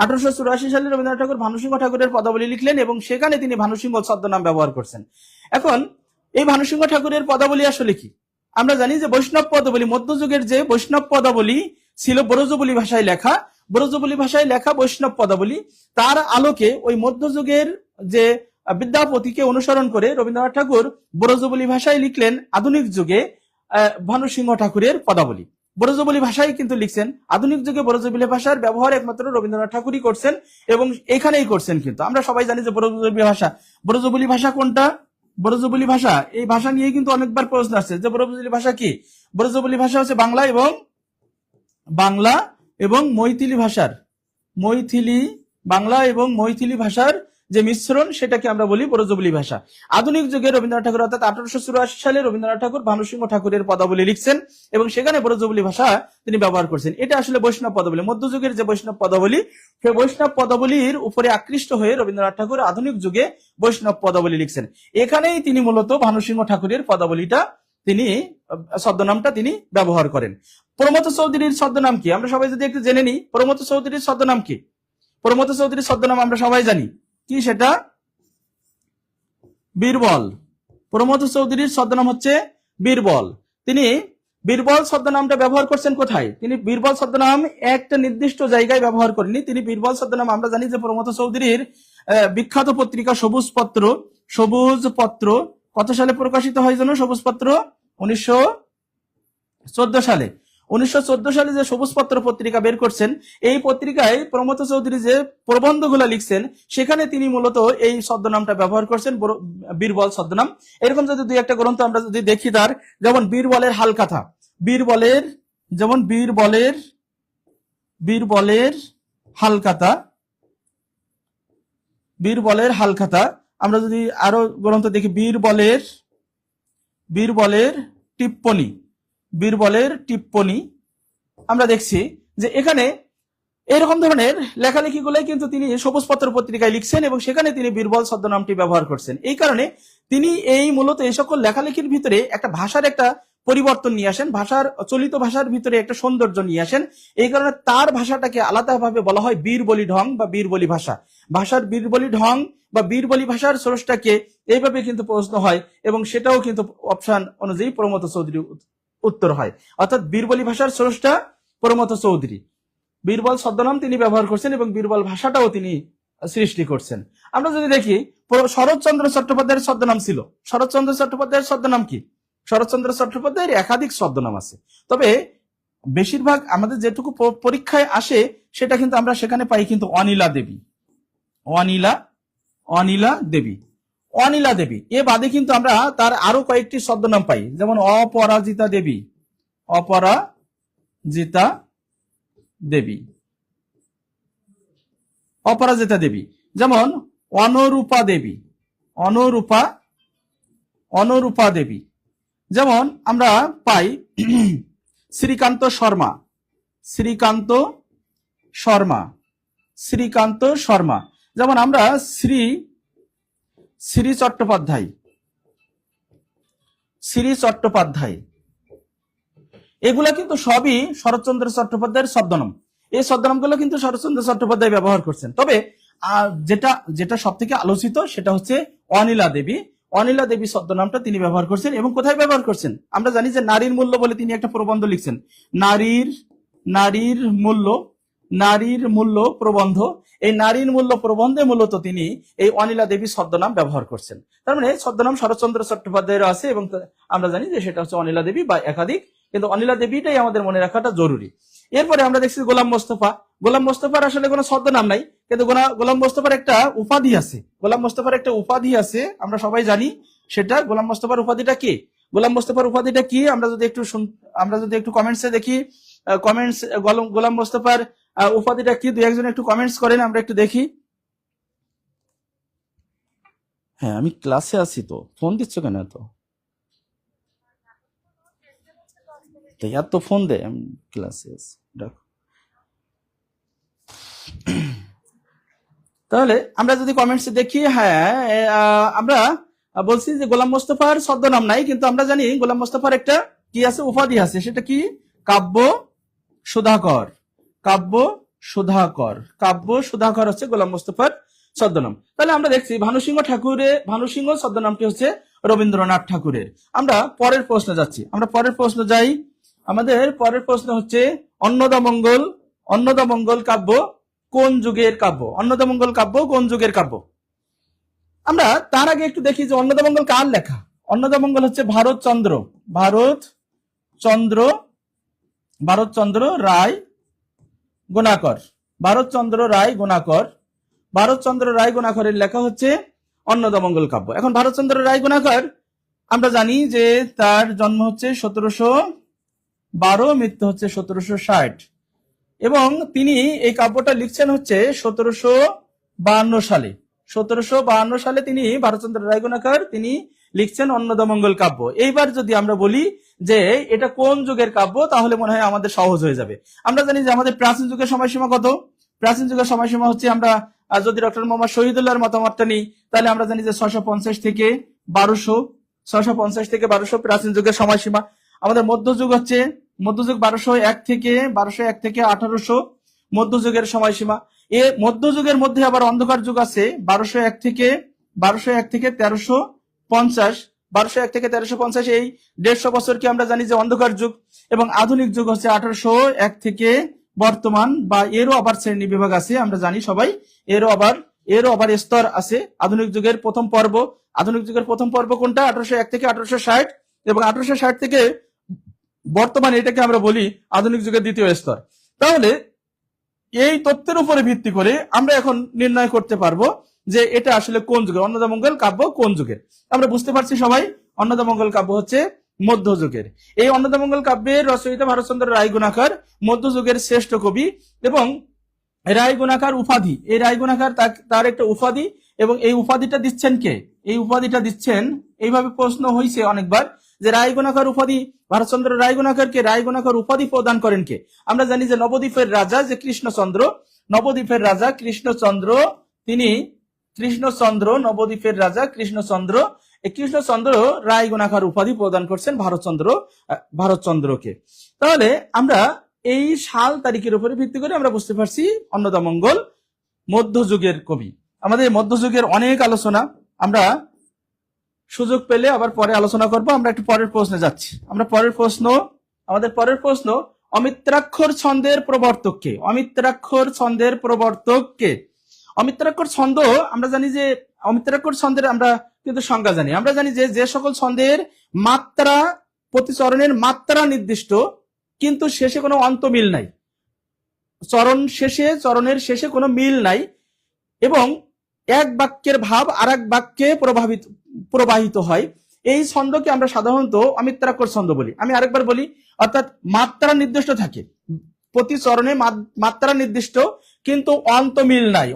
[SPEAKER 1] 1884 সালে রবীন্দ্রনাথ ঠাকুর ভানু সিংহ ঠাকুরের পদাবলী লিখলেন এবং সেখানে তিনি ভানু সিংহ ছদ্মনাম ব্যবহার করছেন। এখন এই ভানু সিংহ ঠাকুরের পদাবলী আসলে কি? আমরা জানি যে বৈষ্ণব পদাবলী, মধ্যযুগের যে বৈষ্ণব পদাবলী ছিল ব্রজবুলি ভাষায় লেখা, বৈষ্ণব পদাবলী, তার আলোকে ওই মধ্যযুগের যে বিদ্যাপতিকে অনুসরণ করে রবীন্দ্রনাথ ঠাকুর ব্রজবুলি ভাষায় লিখলেন আধুনিক যুগে ভানু সিংহ ঠাকুরের পদাবলী। ব্রজবুলি ভাষায় কিন্তু লিখছেন। আধুনিক যুগে ব্রজবুলি ভাষার ব্যবহার একমাত্র রবীন্দ্রনাথ ঠাকুরই করছেন এবং এখানেই করছেন। কিন্তু আমরা সবাই জানি যে ব্রজবুলি ভাষা কোনটা? ব্রজবুলি ভাষা, এই ভাষা নিয়ে কিন্তু অনেকবার প্রশ্ন আসছে যে ব্রজবুলি ভাষা কি? ব্রজবুলি ভাষা হচ্ছে বাংলা এবং মৈথিলি ভাষার যে মিশ্রণ, সেটাকে আমরা বলি ব্রজবুলি ভাষা। আধুনিক যুগে রবীন্দ্রনাথ ঠাকুর অর্থাৎ 1884 সালে রবীন্দ্রনাথ ঠাকুর ভানু সিংহ ঠাকুরের পদাবলী লিখছেন এবং সেখানে ব্রজবুলি ভাষা তিনি ব্যবহার করছেন। এটা আসলে বৈষ্ণব পদাবলী, মধ্যযুগের যে বৈষ্ণব পদাবলী, সেই বৈষ্ণব পদাবলীর উপরে আকৃষ্ট হয়ে রবীন্দ্রনাথ ঠাকুর আধুনিক যুগে বৈষ্ণব পদাবলী লিখছেন। এখানেই তিনি মূলত ভানু সিংহ ঠাকুরের পদাবলীটা ছদ্মনামটা তিনি ব্যবহার করেন। প্রমথ চৌধুরীর ছদ্মনাম কি? আমরা সবাই যদি একটু জেনে নিই, প্রমথ চৌধুরীর ছদ্মনাম কি? প্রমথ চৌধুরীর ছদ্মনাম আমরা সবাই জানি কি, সেটা বীরবল। প্রমথ চৌধুরীর ছদ্মনাম হচ্ছে বীরবল। তিনি বীরবল ছদ্মনামটা ব্যবহার করছেন কোথায়? তিনি বীরবল ছদ্মনাম একটা নির্দিষ্ট জায়গায় ব্যবহার করেনি। তিনি বীরবল ছদ্মনাম, আমরা জানি যে প্রমথ চৌধুরীর বিখ্যাত পত্রিকা সবুজ পত্র কত সালে প্রকাশিত হয় যেন? সবুজ পত্র 1914 সালে। 1914 সালে যে সবুজ পত্র পত্রিকা বের করছেন, এই পত্রিকায় প্রমথ চৌধুরী যে প্রবন্ধগুলো লিখছেন, সেখানে তিনি মূলত এই ছদ্মনামটা ব্যবহার করছেন, বীরবল ছদ্মনাম। এরকম যদি দুই একটা গ্রন্থ আমরা যদি দেখি, তার যেমন বীরবলের হালখাতা, আমরা যদি আরো গ্রন্থ দেখি, বীরবলের টিপ্পনী, আমরা দেখছি যে এখানে এরকম ধরনের লেখালেখিগুলোই কিন্তু তিনি সবুজ পত্র পত্রিকায় লিখছেন এবং সেখানে তিনি বীরবল ছদ্মনামটি ব্যবহার করছেন। এই কারণে তিনি মূলত এই সকল লেখালেখির ভিতরে একটা ভাষার একটা পরিবর্তন নিয়ে আসেন, চলিত ভাষার ভিতরে একটা সৌন্দর্য নিয়ে আসেন। এই কারণে তার ভাষাটাকে আলাদাভাবে বলা হয় বীরবলি ঢং বা বীরবলি ভাষা। ভাষার বীরবলি ঢং বা বীরবলি ভাষার স্রষ্টাকে, এইভাবে কিন্তু প্রশ্ন হয় এবং সেটাও কিন্তু অপশন অনুযায়ী প্রমথ চৌধুরী উত্তর হয়। অর্থাৎ বীরবলি ভাষার স্রষ্টা প্রমথ চৌধুরী। বীরবল ছদ্মনাম তিনি ব্যবহার করছেন এবং বীরবল ভাষাটাও তিনি সৃষ্টি করছেন। আমরা যদি দেখি, শরৎচন্দ্র চট্টোপাধ্যায়ের ছদ্মনাম ছিল। শরৎচন্দ্র চট্টোপাধ্যায়ের ছদ্মনাম কি? শরৎচন্দ্র চট্টোপাধ্যায়ের একাধিক ছদ্মনাম আছে, তবে বেশিরভাগ আমাদের যেটুকু পরীক্ষায় আসে সেটা কিন্তু আমরা সেখানে পাই কিন্তু অনিলা দেবী। এ বাদে কিন্তু আমরা তার আরো কয়েকটি ছদ্মনাম পাই, যেমন অপরাজিতা দেবী, যেমন অনুরূপা দেবী, যেমন আমরা পাই শ্রীকান্ত শর্মা, যেমন আমরা শ্রী চট্টোপাধ্যায়, এগুলা কিন্তু সবই শরৎচন্দ্র চট্টোপাধ্যায়ের ছদ্মনাম। এই ছদ্মনামগুলো কিন্তু শরৎচন্দ্র চট্টোপাধ্যায় ব্যবহার করছেন। তবে যেটা সব থেকে আলোচিত সেটা হচ্ছে অনিলা দেবী ছদ্মনামটা তিনি ব্যবহার করছেন। এবং কোথায় ব্যবহার করছেন? আমরা জানি যে নারীর মূল্য বলে তিনি একটা প্রবন্ধ লিখছেন। নারীর মূল্য প্রবন্ধ, এই নারীর মূল্য প্রবন্ধে মূলত তিনি এই অনিলা দেবী ছদ্মনাম ব্যবহার করছেন। তার মানে ছদ্মনাম শরৎচন্দ্র চট্টোপাধ্যায়ের আছে এবং আমরা জানি যে সেটা হচ্ছে অনিলা দেবী বা একাধিক, কিন্তু অনিলা দেবীটাই আমাদের মনে রাখাটা জরুরি। এরপরে আমরা দেখছি গোলাম মোস্তফা। গোলাম মোস্তফার আসলে কোনো ছদ্মনাম নাই, কিন্তু গোলাম মোস্তফার একটা উপাধি আছে। গোলাম মোস্তফার একটা উপাধি আছে, আমরা সবাই জানি সেটা। গোলাম মোস্তফার উপাধিটা কি? গোলাম মোস্তফার উপাধিটা কি আমরা যদি একটু কমেন্টসে দেখি, কমেন্টস গোলাম মোস্তফার উপাধিটা কি, দুই একজন একটু কমেন্টস করেন, আমরা একটু দেখি। হ্যাঁ, আমি ক্লাসে আছি, তো ফোন দিচ্ছ কেন? এত ফোন দে, আমি ক্লাসে আছি, দেখো। তাহলে আমরা যদি কমেন্টস দেখি, হ্যাঁ আমরা বলছি যে গোলাম মোস্তফার ছদ্মনাম নাই, কিন্তু আমরা জানি গোলাম মোস্তফার একটা কি আছে, উপাধি আছে। সেটা কি? কাব্য সুধাকর। কাব্য সুধাকর, কাব্য সুধাকর হচ্ছে গোলাম মোস্তফার ছদ্মনাম। তাহলে আমরা দেখছি ভানুসিংহ ছদ্মনামটি হচ্ছে রবীন্দ্রনাথ ঠাকুরের। আমরা পরের প্রশ্নে যাচ্ছি, যাই। আমাদের পরের প্রশ্ন হচ্ছে অন্নদামঙ্গল কাব্য কোন যুগের কাব্য? অন্নদামঙ্গল কাব্য কোন যুগের কাব্য? আমরা তার আগে একটু দেখি যে অন্নদামঙ্গল কার লেখা। অন্নদামঙ্গল হচ্ছে ভারতচন্দ্র রায় গুণাকর। ভারতচন্দ্র রায় গুণাকরের লেখা হচ্ছে অন্নদামঙ্গল কাব্য। এখন ভারতচন্দ্র রায় গুণাকর আমরা জানি যে তার জন্ম হচ্ছে 1712, মৃত্যু হচ্ছে 1760, এবং তিনি এই কাব্যটা লিখছেন হচ্ছে 1752 সালে। 1752 সালে তিনি ভারতচন্দ্র রায় গুণাকর তিনি লিখছেন অন্নদামঙ্গল কাব্য। এইবার যদি আমরা বলি যে এটা কোন যুগের কাব্য, তাহলে মনে হয় আমাদের সহজ হয়ে যাবে। আমরা জানি যে আমাদের প্রাচীন যুগের সময়সীমা কত? প্রাচীন যুগের সময়সীমা হচ্ছে, আমরা যদি ডক্টর মোহাম্মদ শহীদুল্লাহর মতামতটা নিই, তাহলে আমরা জানি যে 650 থেকে 1200 প্রাচীন যুগের সময়সীমা। আমাদের মধ্যযুগ 1201 থেকে 1800 মধ্যযুগের সময়সীমা। এ মধ্যযুগের মধ্যে আবার অন্ধকার যুগ আছে 1201 থেকে 1350। 1201 থেকে 1350, এই 150 বছরকে আমরা জানি যে অন্ধকার যুগ। এবং আধুনিক যুগ হচ্ছে 1801 থেকে বর্তমান, বা এরও আবার শ্রেণী বিভাগ আছে, আমরা জানি সবাই। এরও আবার স্তর আছে। আধুনিক যুগের প্রথম পর্ব কোনটা? 1801 থেকে 1860, এবং 1860 থেকে বর্তমানে এটাকে আমরা বলি আধুনিক যুগের দ্বিতীয় স্তর। তাহলে এই তথ্যের উপরে ভিত্তি করে আমরা এখন নির্ণয় করতে পারবো যে এটা আসলে কোন যুগের, অন্নদামঙ্গল কাব্য কোন যুগের। আমরা বুঝতে পারছি সবাই, অন্নদামঙ্গল কাব্য হচ্ছে মধ্যযুগের। এই অন্নদামঙ্গল কাব্যের রচয়িতা ভারতচন্দ্র রায় গুণাকর, মধ্যযুগের শ্রেষ্ঠ কবি। এবং রায় গুণাকর উপাধি, এই রায় গুণাকর তার একটা উপাধি, এবং এই উপাধিটা দিচ্ছেন কে? এই উপাধিটা দিচ্ছেন, এইভাবে প্রশ্ন হয়েছে অনেকবার যে রায় গুণাকর উপাধি, ভারতচন্দ্র রায় গুণাকরকে রায় গুণাকর উপাধি প্রদান করেন কে? আমরা জানি যে নবদ্বীপের রাজা যে কৃষ্ণচন্দ্র, তিনি নবদ্বীপের রাজা কৃষ্ণচন্দ্র, এই কৃষ্ণচন্দ্র রায় গুণাকর উপাধি প্রদান করছেন ভারতচন্দ্রকে। তাহলে আমরা এই সাল তারিখের উপরে ভিত্তি করে আমরা বুঝতে পারছি অন্নদামঙ্গল মধ্যযুগের কবি। আমাদের মধ্যযুগের অনেক আলোচনা আমরা সুযোগ পেলে আবার পরে আলোচনা করব। আমরা একটু পরের প্রশ্নে যাচ্ছি। আমাদের পরের প্রশ্ন অমিত্রাক্ষর ছন্দের প্রবর্তক কে? অমিত্রাক্ষর ছন্দ, আমরা জানি যে অমিত্রাক্ষর ছন্দের আমরা কিন্তু সংজ্ঞা জানি। আমরা জানি যে সকল ছন্দের মাত্রা, প্রতি চরণের মাত্রা নির্দিষ্ট, কিন্তু শেষে কোনো অন্তমিল নাই, চরণের শেষে কোনো মিল নাই, এবং এক বাক্যের ভাব আর এক বাক্যে প্রবাহিত হয়, এই ছন্দকে আমরা সাধারণত অমিত্রাক্ষর ছন্দ বলি। আমি আরেকবার বলি, অর্থাৎ মাত্রা নির্দিষ্ট থাকে, প্রতি চরণে মাত্রা নির্দিষ্ট, কিন্তু অন্তমিল নাই,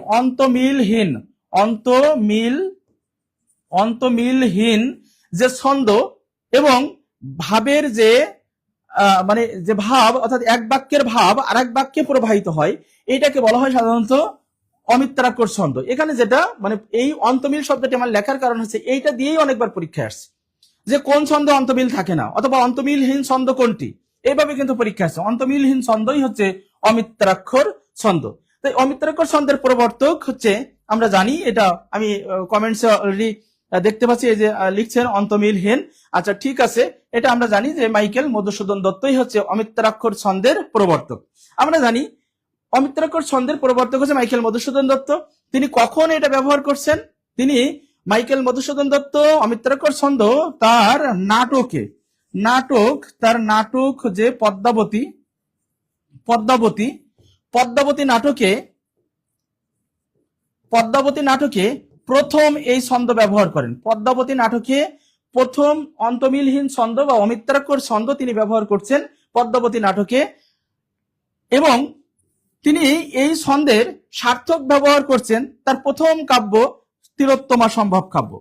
[SPEAKER 1] অন্তমিলহীন যে ছন্দ, এবং ভাবের যে যে ভাব, অর্থাৎ এক বাক্যের ভাব আর এক বাক্যে প্রবাহিত হয়, এইটাকে বলা হয় সাধারণত অমিত্রাক্ষর ছন্দ। এখানে যেটা এই অন্তমিল শব্দটি আমার লেখার কারণ হচ্ছে এইটা দিয়েই অনেকবার পরীক্ষায় আসছে যে কোন ছন্দে অন্তমিল থাকে না, অথবা অন্তমিলহীন ছন্দ কোনটি, এইভাবে কিন্তু পরীক্ষা আসছে। অন্তমিলহীন ছন্দই হচ্ছে অমিত্রাক্ষর ছন্দ। তাই অমিত্রাক্ষর ছন্দের প্রবর্তক হচ্ছে, আমরা জানি, এটা আমি কমেন্টসে অলরেডি দেখতে পাচ্ছি, এই যে লিখছেন অন্তমিলহীন। আচ্ছা, ঠিক আছে, এটা আমরা জানি যে মাইকেল মধুসূদন দত্তই হচ্ছে অমিত্রাক্ষর ছন্দের প্রবর্তক। আমরা জানি অমিত্রাক্ষর ছন্দের প্রবর্তক হচ্ছে মাইকেল মধুসূদন দত্ত। তিনি কখন এটা ব্যবহার করছেন? তিনি মাইকেল মধুসূদন দত্ত অমিত্রাক্ষর ছন্দ তার নাটক যে পদ্মাবতী নাটকে প্রথম এই ছন্দ ব্যবহার করেন। পদ্মাবতী নাটকে প্রথম অন্তমিলহীন ছন্দ বা অমিত্রাক্ষর ছন্দ তিনি ব্যবহার করছেন পদ্মাবতী নাটকে, এবং তিনি এই ছন্দের সার্থক ব্যবহার করছেন তার প্রথম কাব্য তিলোত্তমা সম্ভব কাব্য।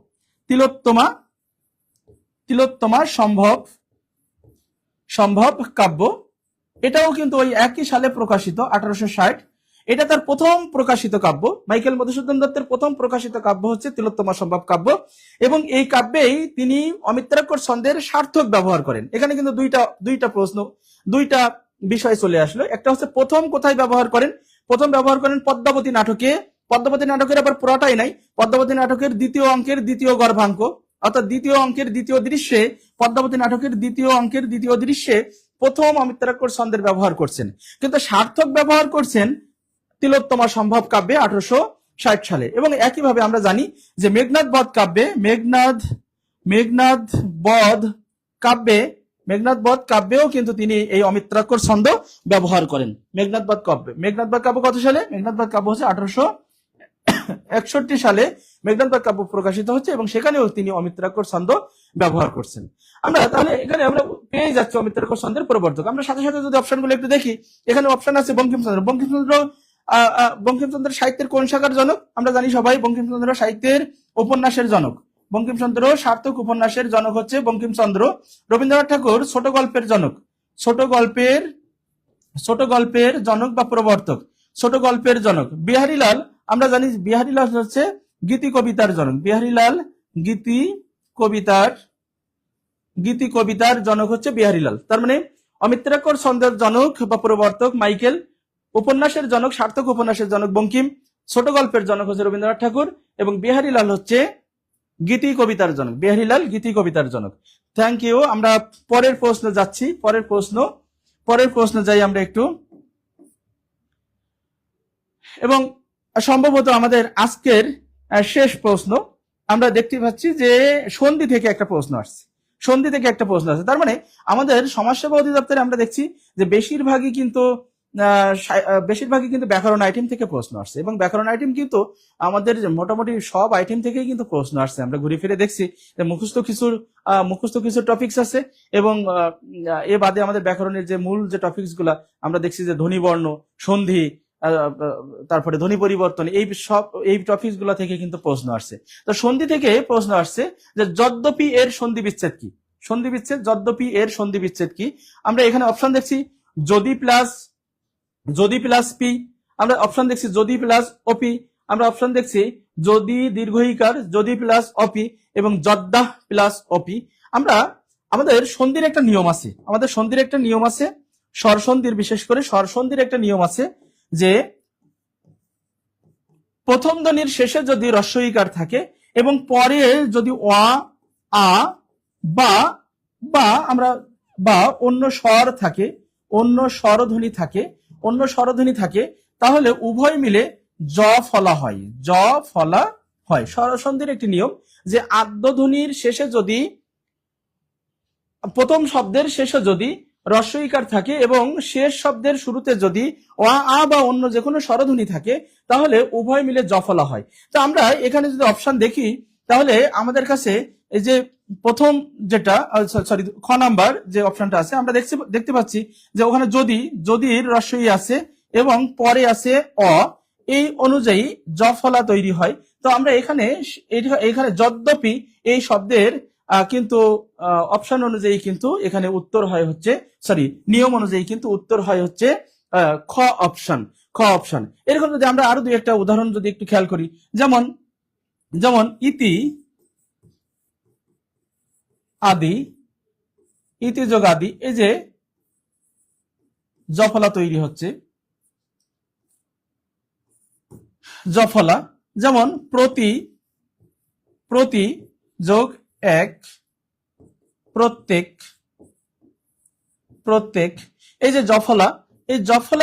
[SPEAKER 1] এটাও কিন্তু ওই একই সালে প্রকাশিত, 1860। এটা তার প্রথম প্রকাশিত কাব্য। মাইকেল মধুসূদন দত্তের প্রথম প্রকাশিত কাব্য হচ্ছে তিলোত্তমা সম্ভব কাব্য, এবং এই কাব্যেই তিনি অমিত্রাক্ষর ছন্দের সার্থক ব্যবহার করেন। এখানে কিন্তু দুইটা বিষয় চলে আসলো। একটা হচ্ছে প্রথম কোথায় ব্যবহার করেন? প্রথম ব্যবহার করেন পদ্মাবতী নাটকে। পদ্মাবতী নাটকের আবার পুরাটাই নাই, পদ্মাবতী নাটকের দ্বিতীয় অঙ্কের দ্বিতীয় গর্ভাঙ্ক, অর্থাৎ দ্বিতীয় অঙ্কের দ্বিতীয় দৃশ্যে, পদ্মাবতী নাটকের দ্বিতীয় অঙ্কের দ্বিতীয় দৃশ্যে প্রথম অমিত্রাক্ষর ছন্দের ব্যবহার করছেন, কিন্তু সার্থক ব্যবহার করছেন তিলোত্তমা সম্ভব কাব্যে 1860 সালে। এবং একইভাবে আমরা জানি যে মেঘনাদ বধ কাব্যেও কিন্তু তিনি এই অমিত্রাক্ষর ছন্দ ব্যবহার করেন। মেঘনাদ বধ কাব্য কত সালে? মেঘনাদ বধ কাব্য হচ্ছে 1861 সালে মেঘনাদ বধ কাব্য প্রকাশিত হচ্ছে, এবং সেখানেও তিনি অমিত্রাক্ষর ছন্দ ব্যবহার করছেন। আমরা তাহলে এখানে আমরা পেয়ে যাচ্ছি অমিত্রাক্ষর ছন্দের প্রবর্তক। আমরা সাথে সাথে যদি অপশনগুলো একটু দেখি, এখানে অপশন আছে বঙ্কিমচন্দ্র সাহিত্যের কোন শাখার জনক? আমরা জানি সবাই বঙ্কিমচন্দ্র সাহিত্যের উপন্যাসের জনক। বঙ্কিমচন্দ্র সার্থক উপন্যাসের জনক হচ্ছে বঙ্কিমচন্দ্র। রবীন্দ্রনাথ ঠাকুর ছোট গল্পের জনক, ছোট গল্পের জনক বা প্রবর্তক, ছোট গল্পের জনক। বিহারীলাল, আমরা জানি বিহারীলাল হচ্ছে গীতি কবিতার জনক। বিহারীলাল গীতি কবিতার জনক হচ্ছে বিহারীলাল। তার মানে অমিত্রাক্ষর ছন্দের জনক বা প্রবর্তক মাইকেল, উপন্যাসের জনক সার্থক উপন্যাসের জনক বঙ্কিম, ছোট গল্পের জনক হচ্ছে রবীন্দ্রনাথ ঠাকুর, এবং বিহারীলাল হচ্ছে গীতি কবিতার জনক। Thank you. আমরা পরের প্রশ্ন যাচ্ছি। পরের প্রশ্ন যাই আমরা একটু, এবং সম্ভবত আমাদের আজকের শেষ প্রশ্ন। আমরা দেখতে পাচ্ছি যে সন্ধি থেকে একটা প্রশ্ন আসছে। তার মানে আমাদের সমাজসেবা অধিদপ্তরে আমরা দেখছি যে বেশিরভাগই কিন্তু ব্যাকরণ আইটেম থেকে প্রশ্ন আসছে, এবং ব্যাকরণ আইটেম কিন্তু আমাদের মোটামুটি সব আইটেম থেকেই কিন্তু প্রশ্ন আসছে। আমরা ঘুরে ফিরে দেখছি যে মুখস্থ কিছু টপিকস আছে, এবং এ বাদে আমাদের ব্যাকরণের যে মূল যে টপিকস গুলা আমরা দেখছি যে ধ্বনিবর্ণ, সন্ধি, তারপরে ধ্বনি পরিবর্তন, এই টপিকস গুলা থেকে কিন্তু প্রশ্ন আসছে। তো সন্ধি থেকে প্রশ্ন আসছে যে যদ্যপি এর সন্ধি বিচ্ছেদ কি? সন্ধি বিচ্ছেদ কি? আমরা এখানে অপশন দেখছি যদি প্লাস পি, আমরা অপশন দেখছি যদি প্লাস ওপি, আমরা অপশন দেখছি যদি দীর্ঘইকার, যদি প্লাস অপি, এবং যদ্দা প্লাস অপি। আমাদের সন্ধির একটা নিয়ম আছে, স্বরসন্ধির, বিশেষ করে স্বরসন্ধির একটা নিয়ম আছে যে প্রথম ধ্বনির শেষে যদি হ্রস্বইকার থাকে এবং পরে যদি অ, আ বা অন্য স্বর থাকে, অন্য স্বরধ্বনি থাকে, তাহলে উভয় মিলে জ ফলা হয়। স্বরসন্ধির একটি নিয়ম যে আদ্যধ্বনির শেষে যদি, প্রথম শব্দের শেষে যদি হ্রস্বইকার থাকে এবং শেষ শব্দের শুরুতে যদি অ, আ বা অন্য যে কোনো স্বরধ্বনি থাকে, তাহলে উভয় মিলে জ ফলা হয়। তো আমরা এখানে যদি অপশন দেখি, তাহলে আমাদের কাছে এই যে প্রথম যেটা খ নাম্বার যে অপশনটা আছে, আমরা দেখতে পাচ্ছি যে ওখানে যদির হ্রস্বই আছে এবং পরে আছে অ, এই অনুযায়ী জ ফলা তৈরি হয়। তো আমরা এখানে যদ্যপি এই শব্দের কিন্তু অপশন অনুযায়ী কিন্তু এখানে উত্তর হয় হচ্ছে, নিয়ম অনুযায়ী কিন্তু উত্তর হয় হচ্ছে খ অপশন। এরকম যদি আমরা আরো দুই একটা উদাহরণ যদি একটু খেয়াল করি, যেমন ইতি যোগ আদি, এই যে জফলা তৈরি হচ্ছে, জফলা। যেমন প্রতি যোগ এক, প্রত্যেক, এই যে জফলা, এই জফলা